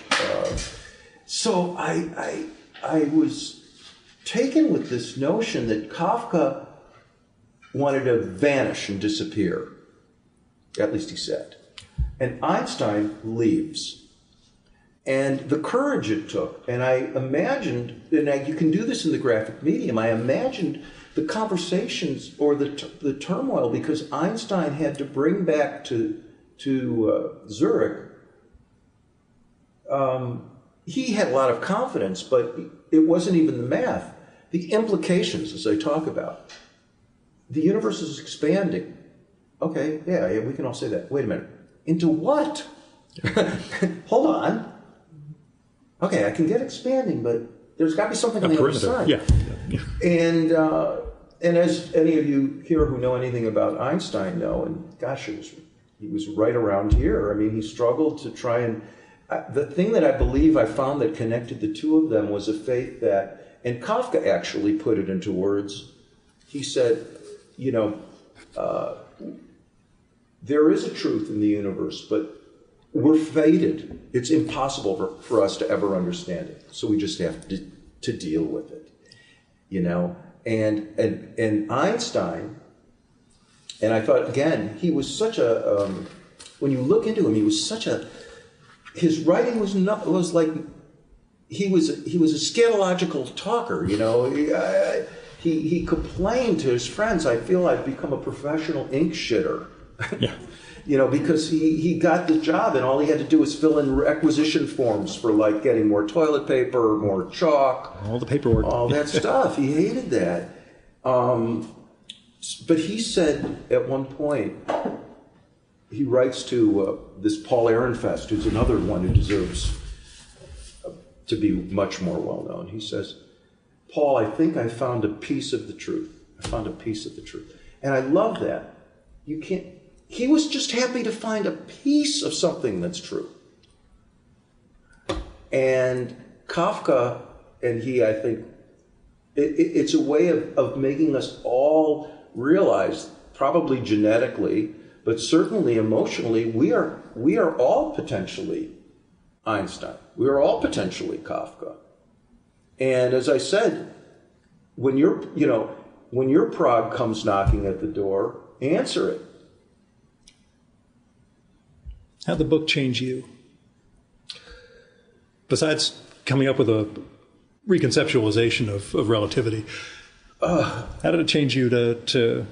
So I was taken with this notion that Kafka wanted to vanish and disappear. At least he said. And Einstein leaves. And the courage it took, and I imagined, and you can do this in the graphic medium, I imagined the conversations or the turmoil, because Einstein had to bring back to Zurich. He had a lot of confidence, but it wasn't even the math. The implications, as I talk about. The universe is expanding. Okay, yeah, we can all say that. Wait a minute. Into what? Hold on. Okay, I can get expanding, but there's got to be something on the other side. Yeah. And as any of you here who know anything about Einstein know, and gosh, he was right around here. I mean, he struggled to try and... the thing that I believe I found that connected the two of them was a faith that... And Kafka actually put it into words. He said, you know... there is a truth in the universe, but we're fated. It's impossible for us to ever understand it. So we just have to deal with it, you know? And Einstein, and I thought, again, he was such a, when you look into him, he was such a, his writing was like, he was a scatological talker, you know? He complained to his friends, I feel I've become a professional ink shitter. Yeah. You know, because he got the job and all he had to do was fill in requisition forms for like getting more toilet paper, more chalk. All the paperwork. All that stuff. He hated that. But he said at one point, he writes to this Paul Ehrenfest, who's another one who deserves to be much more well known. He says, Paul, I think I found a piece of the truth. I found a piece of the truth. And I love that. You can't... He was just happy to find a piece of something that's true. And Kafka and he, I think, it's a way of making us all realize, probably genetically, but certainly emotionally, we are all potentially Einstein. We are all potentially Kafka. And as I said, when your Prague comes knocking at the door, answer it. How'd the book change you? Besides coming up with a reconceptualization of relativity, how did it change you to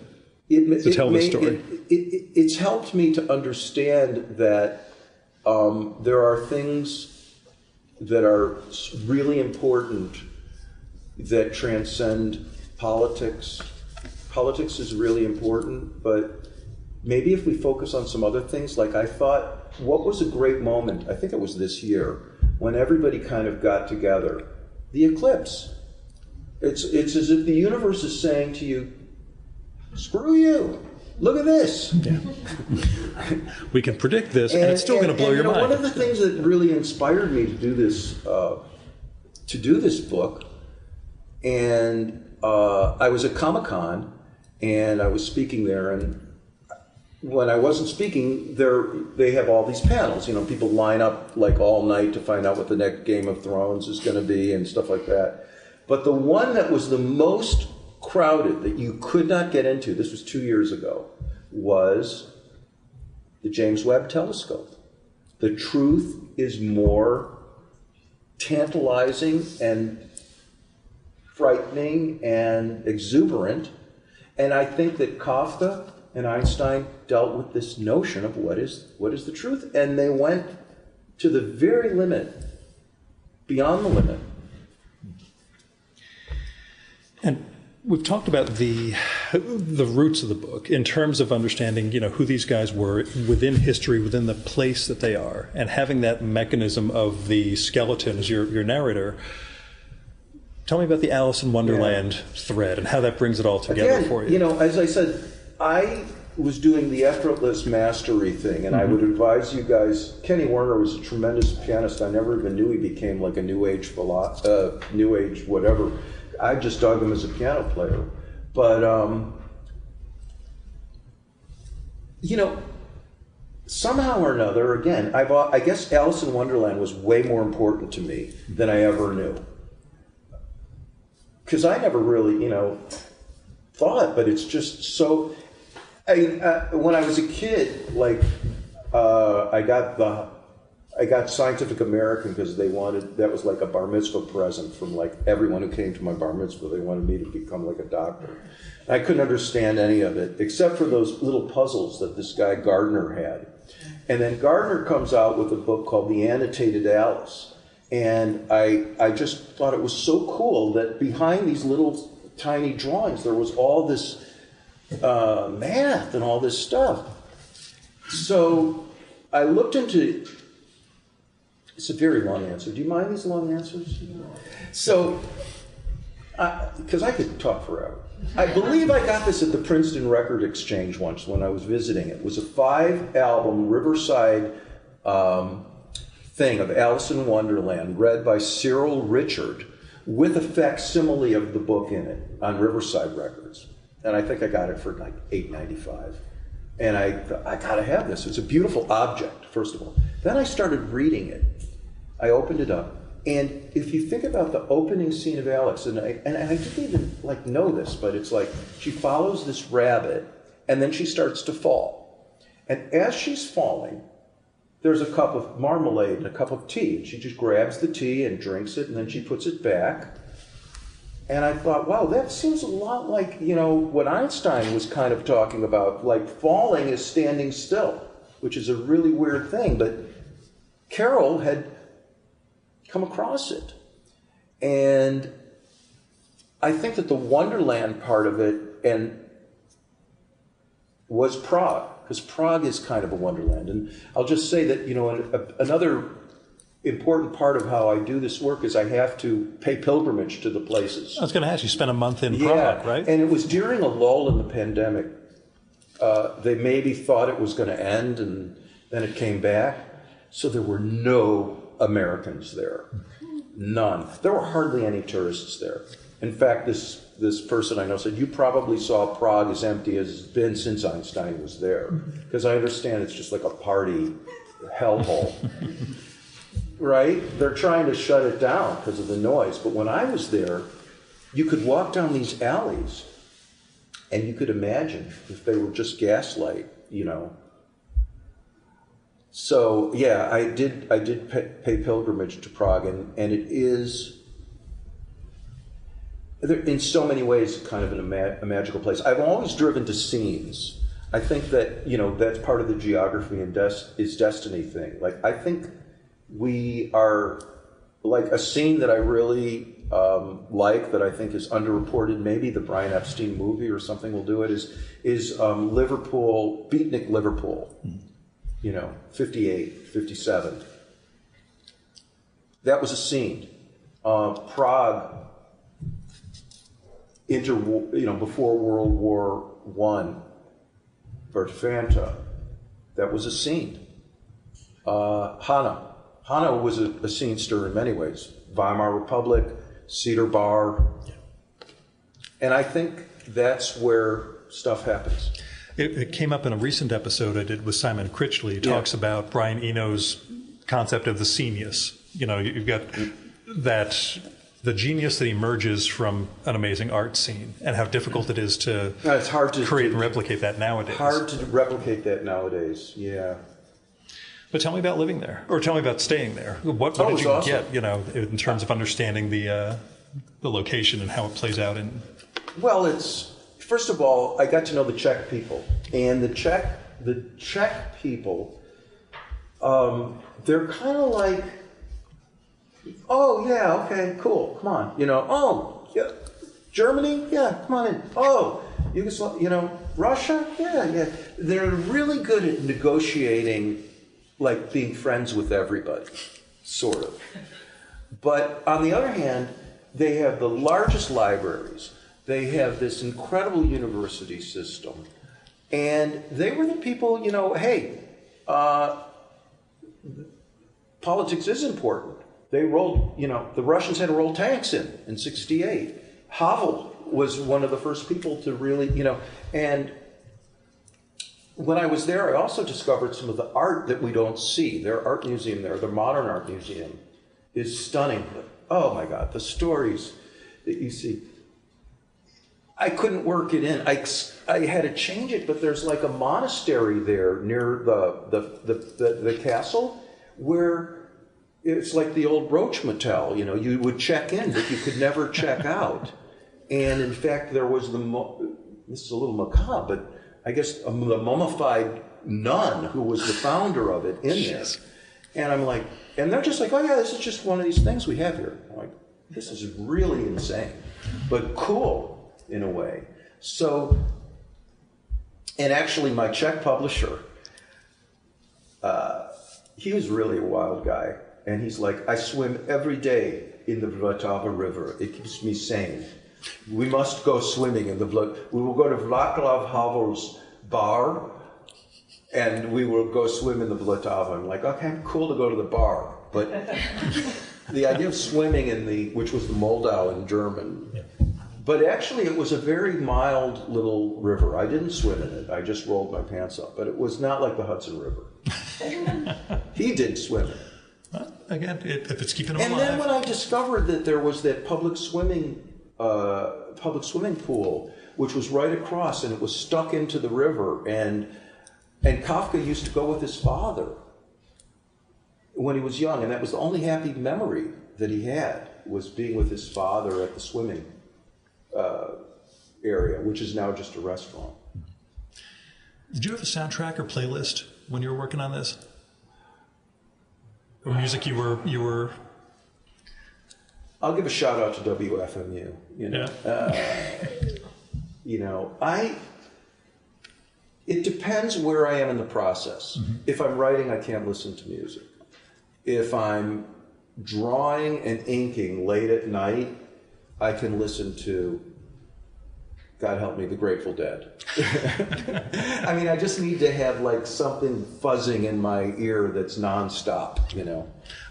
to tell the story. It's helped me to understand that there are things that are really important that transcend politics. Politics is really important, but maybe if we focus on some other things, like I thought, what was a great moment, I think it was this year, when everybody kind of got together, the eclipse. It's as if the universe is saying to you, screw you, look at this. Yeah. We can predict this, and it's still going to blow your mind. One of the things that really inspired me to do this book, and I was at Comic-Con, and I was speaking there, and when I wasn't speaking, they have all these panels. People line up like all night to find out what the next Game of Thrones is going to be and stuff like that. But the one that was the most crowded that you could not get into, this was 2 years ago, was the James Webb Telescope. The truth is more tantalizing and frightening and exuberant. And I think that Kafka and Einstein dealt with this notion of what is the truth. And they went to the very limit, beyond the limit. And we've talked about the roots of the book in terms of understanding, who these guys were within history, within the place that they are, and having that mechanism of the skeleton as your narrator. Tell me about the Alice in Wonderland thread and how that brings it all together for you. As I said, I was doing the effortless mastery thing, and I would advise you guys. Kenny Werner was a tremendous pianist. I never even knew he became like a new age whatever. I just dug him as a piano player. But, somehow or another, again, I guess Alice in Wonderland was way more important to me than I ever knew. Because I never really, thought, but it's just so... when I was a kid, I got Scientific American because that was like a bar mitzvah present from like everyone who came to my bar mitzvah. They wanted me to become like a doctor. I couldn't understand any of it except for those little puzzles that this guy Gardner had. And then Gardner comes out with a book called The Annotated Alice. And I just thought it was so cool that behind these little tiny drawings there was all this math and all this stuff. So I looked into... It's a very long answer. Do you mind these long answers? So, because I could talk forever. I believe I got this at the Princeton Record Exchange once when I was visiting. It was a 5-album Riverside thing of Alice in Wonderland, read by Cyril Richard, with a facsimile of the book in it on Riverside Records. And I think I got it for like $8.95. And I got to have this. It's a beautiful object, first of all. Then I started reading it. I opened it up. And if you think about the opening scene of Alice, and I didn't even know this, but it's like she follows this rabbit, and then she starts to fall. And as she's falling, there's a cup of marmalade and a cup of tea. And she just grabs the tea and drinks it, and then she puts it back. And I thought, wow, that seems a lot like, what Einstein was kind of talking about. Like falling is standing still, which is a really weird thing. But Carol had come across it. And I think that the Wonderland part of it was Prague, because Prague is kind of a wonderland. And I'll just say that, another important part of how I do this work is I have to pay pilgrimage to the places. I was going to ask, you spent a month in Prague, right? And it was during a lull in the pandemic. They maybe thought it was going to end, and then it came back. So there were no Americans there. None. There were hardly any tourists there. In fact, this person I know said, you probably saw Prague as empty as it's been since Einstein was there. Because I understand it's just like a party hellhole. Right? They're trying to shut it down because of the noise. But when I was there, you could walk down these alleys and you could imagine if they were just gaslight, So, yeah, I did pay pilgrimage to Prague, and it is in so many ways, kind of a magical place. I've always driven to scenes. I think that, that's part of the geography and is destiny thing. Like, I think we are, like, a scene that I really like, that I think is underreported, maybe the Brian Epstein movie or something will do it, is Liverpool, Beatnik, Liverpool, 58, 57. That was a scene. Prague, before World War I, for Fanta, that was a scene. Hana was a scene stirrer in many ways. Weimar Republic, Cedar Bar. And I think that's where stuff happens. It came up in a recent episode I did with Simon Critchley. He talks about Brian Eno's concept of the scenius. You've got the genius that emerges from an amazing art scene, and how difficult it is to it's hard to create and replicate that nowadays. Hard to replicate that nowadays, yeah. But tell me about living there, or tell me about staying there. What did you awesome. get, in terms of understanding the location and how it plays out in... Well, first of all, I got to know the Czech people, and the Czech people, they're kind of like, oh yeah, okay, cool, come on, oh yeah, Germany, yeah, come on in. Oh, Yugoslavia, Russia, yeah. They're really good at negotiating, like being friends with everybody, sort of. But on the other hand, they have the largest libraries. They have this incredible university system. And they were the people, hey, politics is important. They rolled, the Russians had to roll tanks in 68. Havel was one of the first people to really, and when I was there, I also discovered some of the art that we don't see. Their art museum there, the modern art museum, is stunning. Oh my God, the stories that you see. I couldn't work it in. I had to change it, but there's like a monastery there near the castle where it's like the old Roach Motel. You would check in, but you could never check out. And in fact, there was this is a little macabre, but I guess the mummified nun who was the founder of it in there. And I'm like, and they're just like, oh yeah, this is just one of these things we have here. I'm like, this is really insane, but cool in a way. So, and actually my Czech publisher, he was really a wild guy. And he's like, I swim every day in the Vltava River. It keeps me sane. We must go swimming in the We will go to Václav Havel's bar, and we will go swim in the Vltava. I'm like, okay, cool to go to the bar. But the idea of swimming which was the Moldau in German. Yeah. But actually, it was a very mild little river. I didn't swim in it. I just rolled my pants up. But it was not like the Hudson River. He did swim in it. Well, again, if it's keeping them alive. And then when I discovered that there was that public swimming pool, which was right across, and it was stuck into the river, and Kafka used to go with his father when he was young, and that was the only happy memory that he had, was being with his father at the swimming area, which is now just a restaurant. Did you have a soundtrack or playlist when you were working on this? Or music you were... I'll give a shout out to WFMU. It depends where I am in the process. Mm-hmm. If I'm writing, I can't listen to music. If I'm drawing and inking late at night, I can listen to, God help me, the Grateful Dead. I mean, I just need to have like something fuzzing in my ear that's nonstop,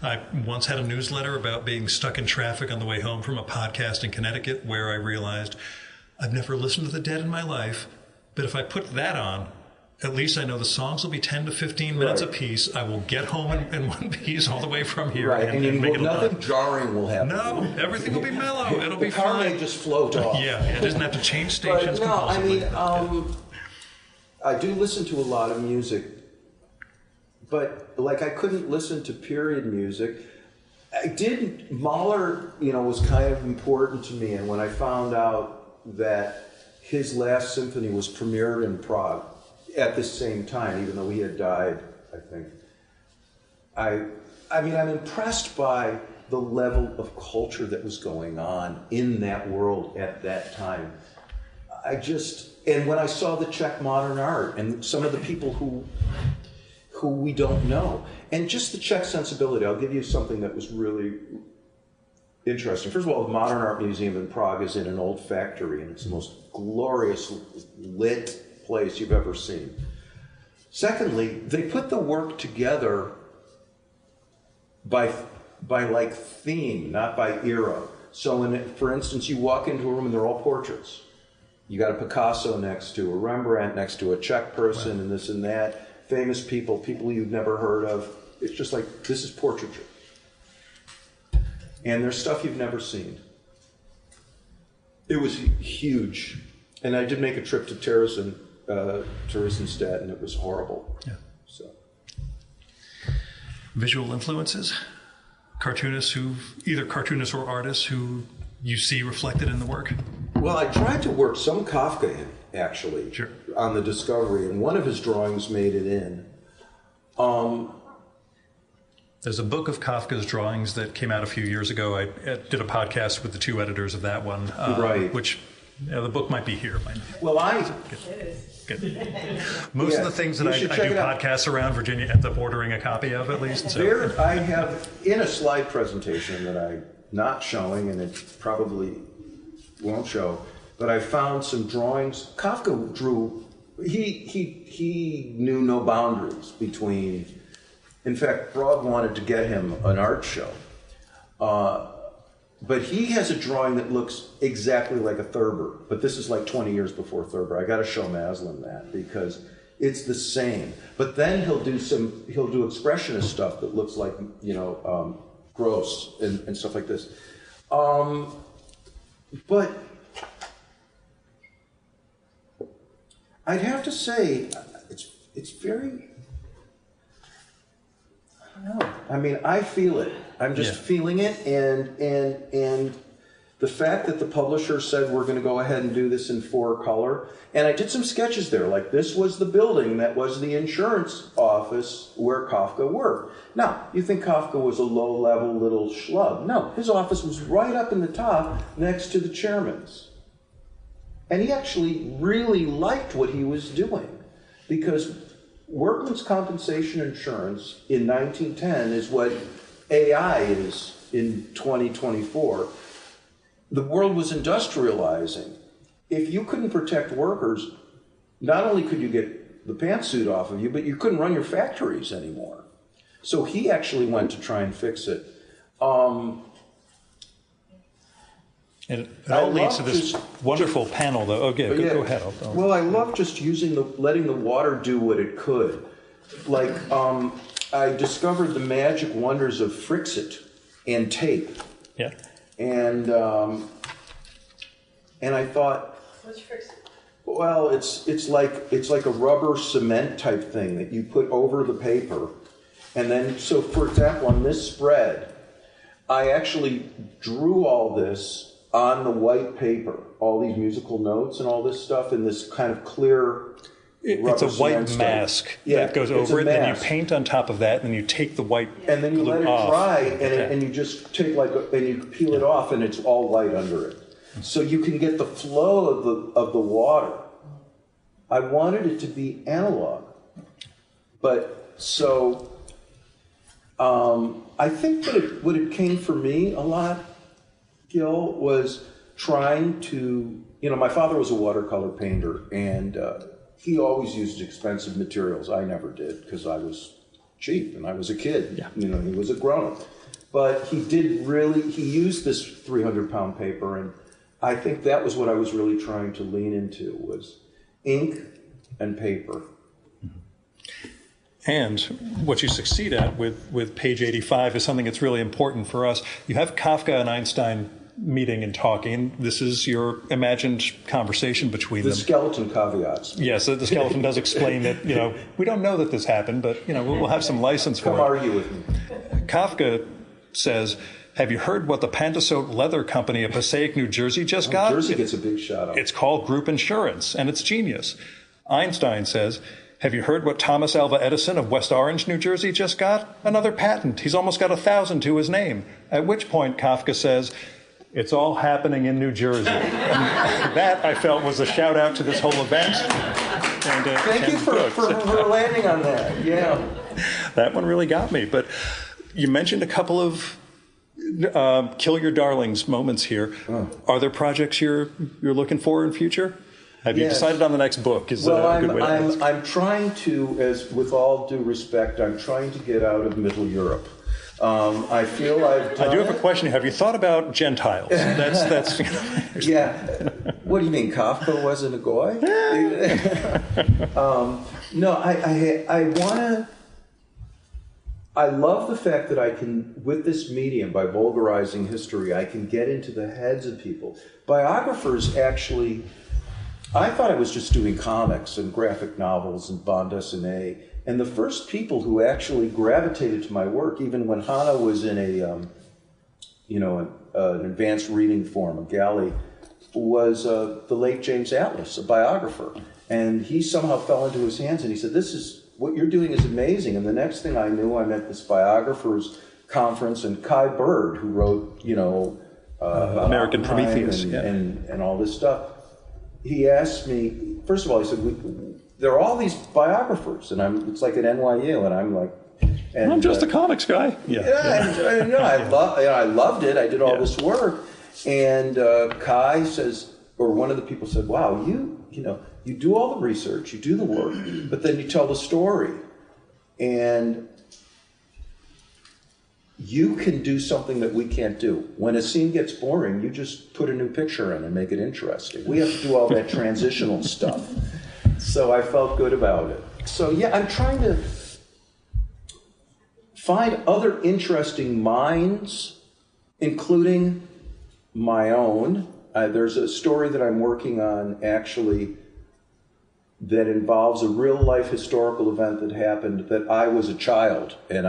I once had a newsletter about being stuck in traffic on the way home from a podcast in Connecticut, where I realized I've never listened to the Dead in my life, but if I put that on, at least I know the songs will be 10 to 15 minutes apiece. I will get home in one piece all the way from here. Right, and make it nothing jarring will happen. No, everything will be mellow. It'll be fine. The car may just float off. Yeah, it doesn't have to change stations. But no, I mean, I do listen to a lot of music, but like I couldn't listen to period music. Mahler, was kind of important to me, and when I found out that his last symphony was premiered in Prague at the same time, even though he had died, I think, I'm impressed by the level of culture that was going on in that world at that time. And when I saw the Czech modern art and some of the people who we don't know, and just the Czech sensibility, I'll give you something that was really interesting. First of all, the Modern Art Museum in Prague is in an old factory, and it's the most glorious lit place you've ever seen. Secondly, they put the work together by like theme, not by era. So for instance, you walk into a room and they're all portraits. You got a Picasso next to a Rembrandt next to a Czech person, right, and this and that. Famous people you've never heard of. It's just like, this is portraiture. And there's stuff you've never seen. It was huge. And I did make a trip to Theresienstadt, and it was horrible. Yeah. So. Visual influences? Either cartoonists or artists who you see reflected in the work? Well, I tried to work some Kafka in, actually, sure, on the Discovery, and one of his drawings made it in. There's a book of Kafka's drawings that came out a few years ago. I did a podcast with the two editors of that one. Right. Which, the book might be here. Well, Good. Most of the things that I do podcasts around, Virginia ends up ordering a copy of, at least. So. There I have, in a slide presentation that I'm not showing, and it probably won't show, but I found some drawings. Kafka drew, he knew no boundaries between, in fact, Broad wanted to get him an art show. But he has a drawing that looks exactly like a Thurber, but this is like 20 years before Thurber. I got to show Maslin that because it's the same. But then he'll do expressionist stuff that looks like, Gross and stuff like this. But I'd have to say it's very, I don't know. I mean, I feel it. I'm just feeling it, and the fact that the publisher said we're going to go ahead and do this in 4-color, and I did some sketches there, like this was the building that was the insurance office where Kafka worked. Now, you think Kafka was a low-level little schlub. No, his office was right up in the top next to the chairman's. And he actually really liked what he was doing, because workman's compensation insurance in 1910 is what AI is in 2024. The world was industrializing. If you couldn't protect workers, not only could you get the pantsuit off of you, but you couldn't run your factories anymore. So he actually went to try and fix it. And it all leads to this wonderful panel, though. Okay, go ahead. Well, I love just letting the water do what it could. Like, I discovered the magic wonders of Frixit and tape. Yeah. And I thought, what's Frixit? Well, it's like a rubber cement type thing that you put over the paper, and then so for example on this spread, I actually drew all this on the white paper, all these musical notes and all this stuff in this kind of clear. It's a white mask that goes over it, and then you paint on top of that, and then you take the white and then you let it dry, and you just take and you peel it off, and it's all white under it. So you can get the flow of the water. I wanted it to be analog, but so I think what it came for me a lot, Gil, was trying to. My father was a watercolor painter, and he always used expensive materials. I never did because I was cheap and I was a kid. Yeah. He was a grown-up. But he used this 300-pound paper, and I think that was what I was really trying to lean into, was ink and paper. And what you succeed at with page 85 is something that's really important for us. You have Kafka and Einstein meeting and talking. This is your imagined conversation between them. The skeleton caveats. Yes, the skeleton does explain that, we don't know that this happened, but, we'll have some license for it. Come argue with me. Kafka says, have you heard what the Pantasote Leather Company of Passaic, New Jersey just got? Jersey gets a big shout out. It's called Group Insurance, and it's genius. Einstein says, have you heard what Thomas Alva Edison of West Orange, New Jersey just got? Another patent. He's almost got 1,000 to his name. At which point Kafka says, it's all happening in New Jersey. And that, I felt, was a shout out to this whole event. And, Thank you for landing on that. Yeah. That one really got me. But you mentioned a couple of kill your darlings moments here. Are there projects you're looking for in future? Have you decided on the next book? I'm trying to, as with all due respect, I'm trying to get out of Middle Europe. I feel I do have a question. Have you thought about Gentiles? That's yeah. What do you mean? Kafka wasn't a goy? No, I want to. I love the fact that I can, with this medium, by vulgarizing history, I can get into the heads of people. Biographers actually, I thought I was just doing comics and graphic novels and bande dessinée. And the first people who actually gravitated to my work, even when Hannah was in an advanced reading form, a galley, was the late James Atlas, a biographer. And he somehow fell into his hands and he said, what you're doing is amazing. And the next thing I knew, I'm at this biographers conference, and Kai Bird, who wrote, American Prometheus, and all this stuff, he asked me, first of all, he said, there are all these biographers, and it's like at NYU, and I'm like, and I'm just a comics guy. I loved it. I did all this work, and Kai says, or one of the people said, "Wow, you do all the research, you do the work, but then you tell the story, and you can do something that we can't do. When a scene gets boring, you just put a new picture in and make it interesting. We have to do all that transitional stuff." So I felt good about it. So yeah, I'm trying to find other interesting minds, including my own. There's a story that I'm working on, actually, that involves a real-life historical event that happened that I was a child, and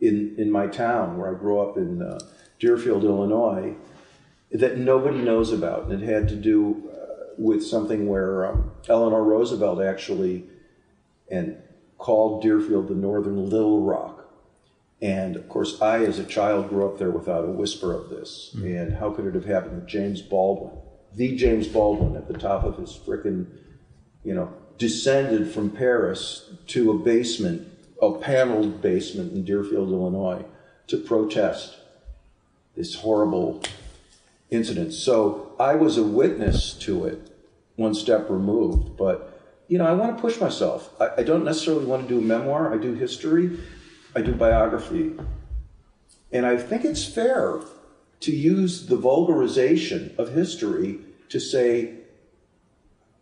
in my town where I grew up in Deerfield, Illinois, that nobody knows about, and it had to do with something where Eleanor Roosevelt actually called Deerfield the Northern Little Rock. And of course, I, as a child, grew up there without a whisper of this. And how could it have happened to James Baldwin, the James Baldwin, at the top of his frickin', descended from Paris to a paneled basement in Deerfield, Illinois, to protest this horrible incident. So I was a witness to it, one step removed. But, I want to push myself. I don't necessarily want to do a memoir. I do history. I do biography. And I think it's fair to use the vulgarization of history to say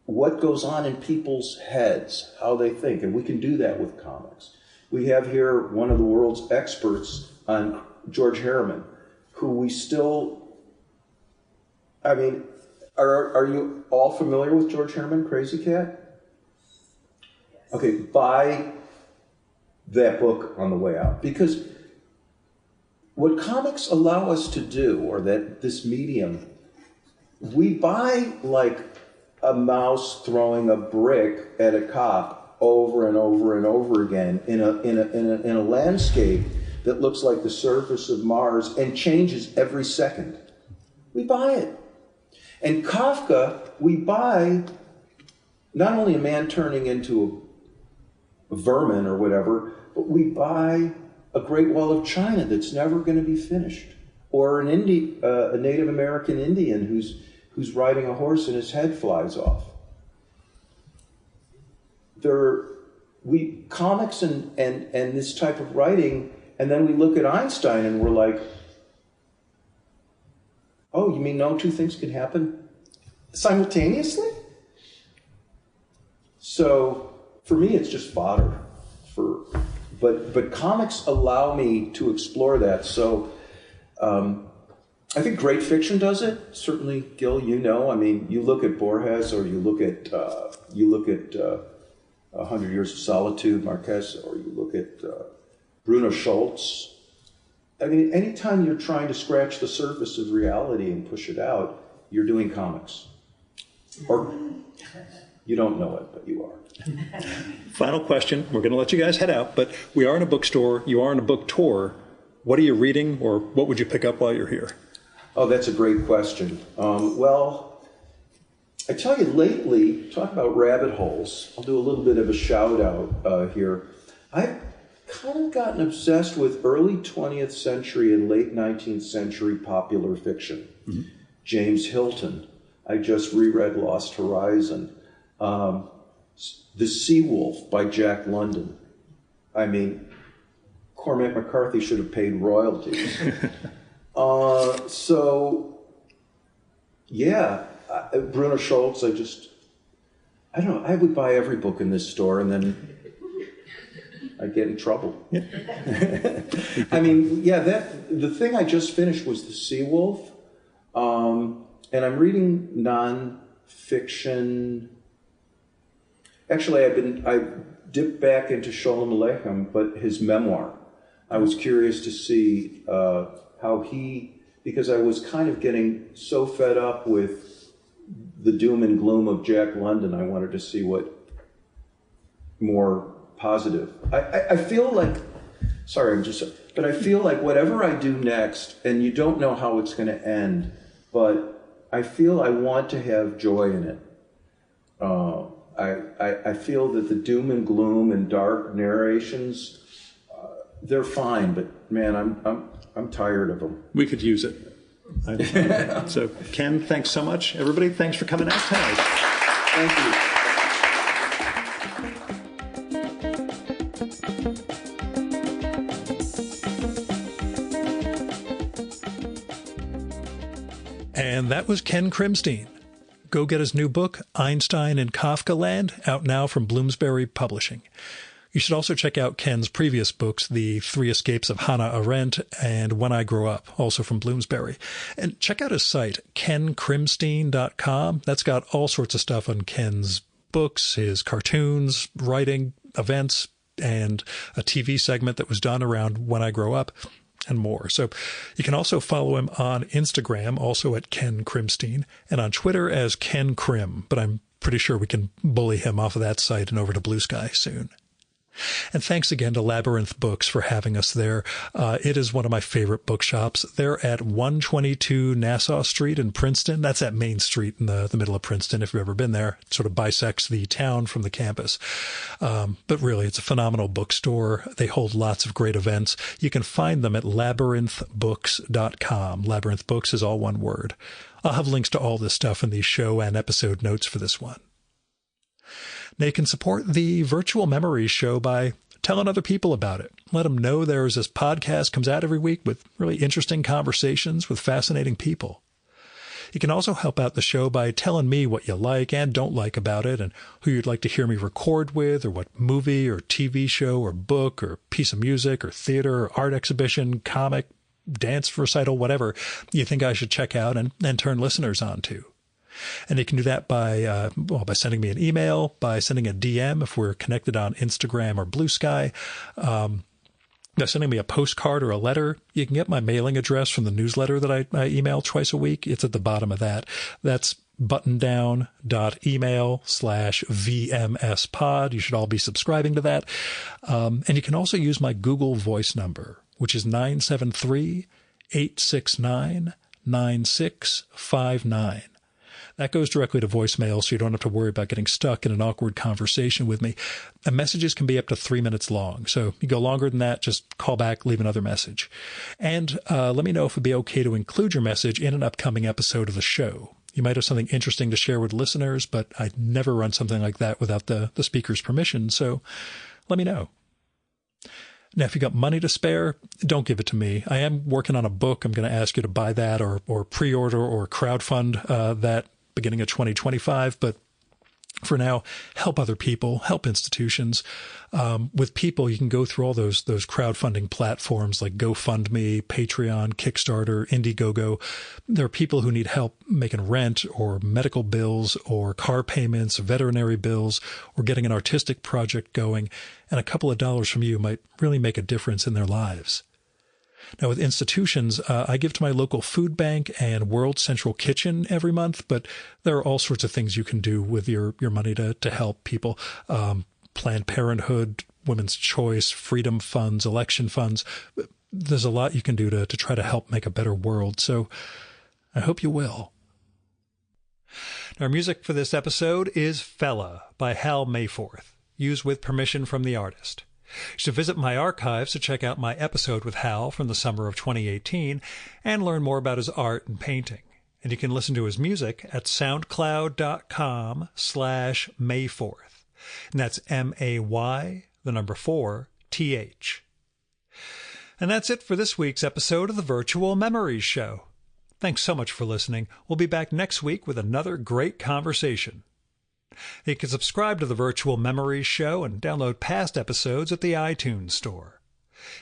what goes on in people's heads, how they think. And we can do that with comics. We have here one of the world's experts on George Harriman, who we still... are you all familiar with George Herman, Crazy Cat? Okay, buy that book on the way out. Because what comics allow us to do, or that this medium, we buy like a mouse throwing a brick at a cop over and over and over again in a landscape that looks like the surface of Mars and changes every second. We buy it. And Kafka, we buy not only a man turning into a vermin or whatever, but we buy a Great Wall of China that's never going to be finished, or a Native American Indian who's riding a horse and his head flies off. Comics and this type of writing, and then we look at Einstein and we're like, oh, you mean no two things can happen simultaneously? So for me, it's just fodder. But comics allow me to explore that. So I think great fiction does it. Certainly, Gil, you look at Borges, or you look at 100 Years of Solitude, Marquez, or you look at Bruno Schultz. I mean, anytime you're trying to scratch the surface of reality and push it out, you're doing comics. Or you don't know it, but you are. Final question. We're going to let you guys head out, but we are in a bookstore. You are on a book tour. What are you reading, or what would you pick up while you're here? Oh, that's a great question. Well, I tell you, lately, talk about rabbit holes. I'll do a little bit of a shout out here. I've kind of gotten obsessed with early 20th century and late 19th century popular fiction. Mm-hmm. James Hilton. I just reread Lost Horizon. The Sea-Wolf by Jack London. I mean, Cormac McCarthy should have paid royalties. Bruno Schultz, I don't know, I would buy every book in this store and then I'd get in trouble. Yeah. I mean, the thing I just finished was The Sea-Wolf, and I'm reading non-fiction. Actually, I dipped back into Sholem Aleichem, but his memoir. I was curious to see how because I was kind of getting so fed up with the doom and gloom of Jack London, I wanted to see what more positive. I feel like, but I feel like whatever I do next, and you don't know how it's going to end, but I feel I want to have joy in it. I feel that the doom and gloom and dark narrations, they're fine, but man, I'm tired of them. We could use it. So, Ken, thanks so much. Everybody, thanks for coming out tonight. Thank you. And that was Ken Krimstein. Go get his new book, Einstein in Kafka Land, out now from Bloomsbury Publishing. You should also check out Ken's previous books, The Three Escapes of Hannah Arendt and When I Grow Up, also from Bloomsbury. And check out his site, kenkrimstein.com. That's got all sorts of stuff on Ken's books, his cartoons, writing, events, and a TV segment that was done around When I Grow Up, and more. So you can also follow him on Instagram, also at Ken Krimstein, and on Twitter as Ken Krim, but I'm pretty sure we can bully him off of that site and over to Blue Sky soon. And thanks again to Labyrinth Books for having us there. It is one of my favorite bookshops. They're at 122 Nassau Street in Princeton. That's at Main Street in the middle of Princeton, if you've ever been there. It sort of bisects the town from the campus. But really, it's a phenomenal bookstore. They hold lots of great events. You can find them at labyrinthbooks.com. Labyrinth Books is all one word. I'll have links to all this stuff in the show and episode notes for this one. Now, you can support the Virtual Memories show by telling other people about it. Let them know there's this podcast comes out every week with really interesting conversations with fascinating people. You can also help out the show by telling me what you like and don't like about it and who you'd like to hear me record with or what movie or TV show or book or piece of music or theater or art exhibition, comic, dance recital, whatever you think I should check out and turn listeners on to. And you can do that by sending me an email, by sending a DM if we're connected on Instagram or Blue Sky, by sending me a postcard or a letter. You can get my mailing address from the newsletter that I email twice a week. It's at the bottom of that. That's buttondown.email/VMSpod. You should all be subscribing to that. And you can also use my Google Voice number, which is 973-869-9659. That goes directly to voicemail, so you don't have to worry about getting stuck in an awkward conversation with me. And messages can be up to 3 minutes long. So you go longer than that, just call back, leave another message. And let me know if it'd be okay to include your message in an upcoming episode of the show. You might have something interesting to share with listeners, but I'd never run something like that without the speaker's permission, so let me know. Now, if you got money to spare, don't give it to me. I am working on a book. I'm going to ask you to buy that or pre-order or crowdfund that beginning of 2025. But for now, help other people, help institutions. With people, you can go through all those crowdfunding platforms like GoFundMe, Patreon, Kickstarter, Indiegogo. There are people who need help making rent or medical bills or car payments, veterinary bills, or getting an artistic project going. And a couple of dollars from you might really make a difference in their lives. Now, with institutions, I give to my local food bank and World Central Kitchen every month, but there are all sorts of things you can do with your money to help people. Planned Parenthood, Women's Choice, Freedom Funds, election funds. There's a lot you can do to try to help make a better world, so I hope you will. Our music for this episode is Fella by Hal Mayforth, used with permission from the artist. You should visit my archives to check out my episode with Hal from the summer of 2018 and learn more about his art and painting. And you can listen to his music at soundcloud.com/Mayforth. And that's MAY4TH. And that's it for this week's episode of the Virtual Memories Show. Thanks so much for listening. We'll be back next week with another great conversation. You can subscribe to the Virtual Memories Show and download past episodes at the iTunes Store.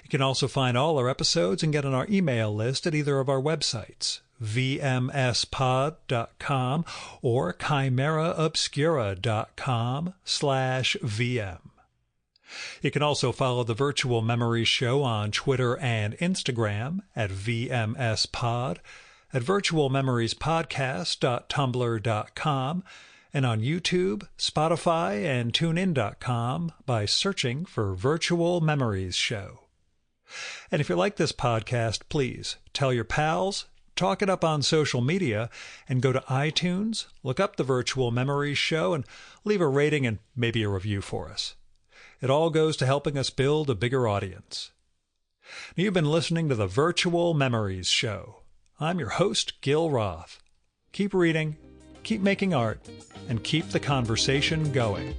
You can also find all our episodes and get on our email list at either of our websites, vmspod.com or chimeraobscura.com/VM. You can also follow the Virtual Memories Show on Twitter and Instagram at vmspod, at virtualmemoriespodcast.tumblr.com, and on YouTube, Spotify, and TuneIn.com by searching for Virtual Memories Show. And if you like this podcast, please tell your pals, talk it up on social media, and go to iTunes, look up the Virtual Memories Show, and leave a rating and maybe a review for us. It all goes to helping us build a bigger audience. You've been listening to the Virtual Memories Show. I'm your host, Gil Roth. Keep reading, keep making art, and keep the conversation going.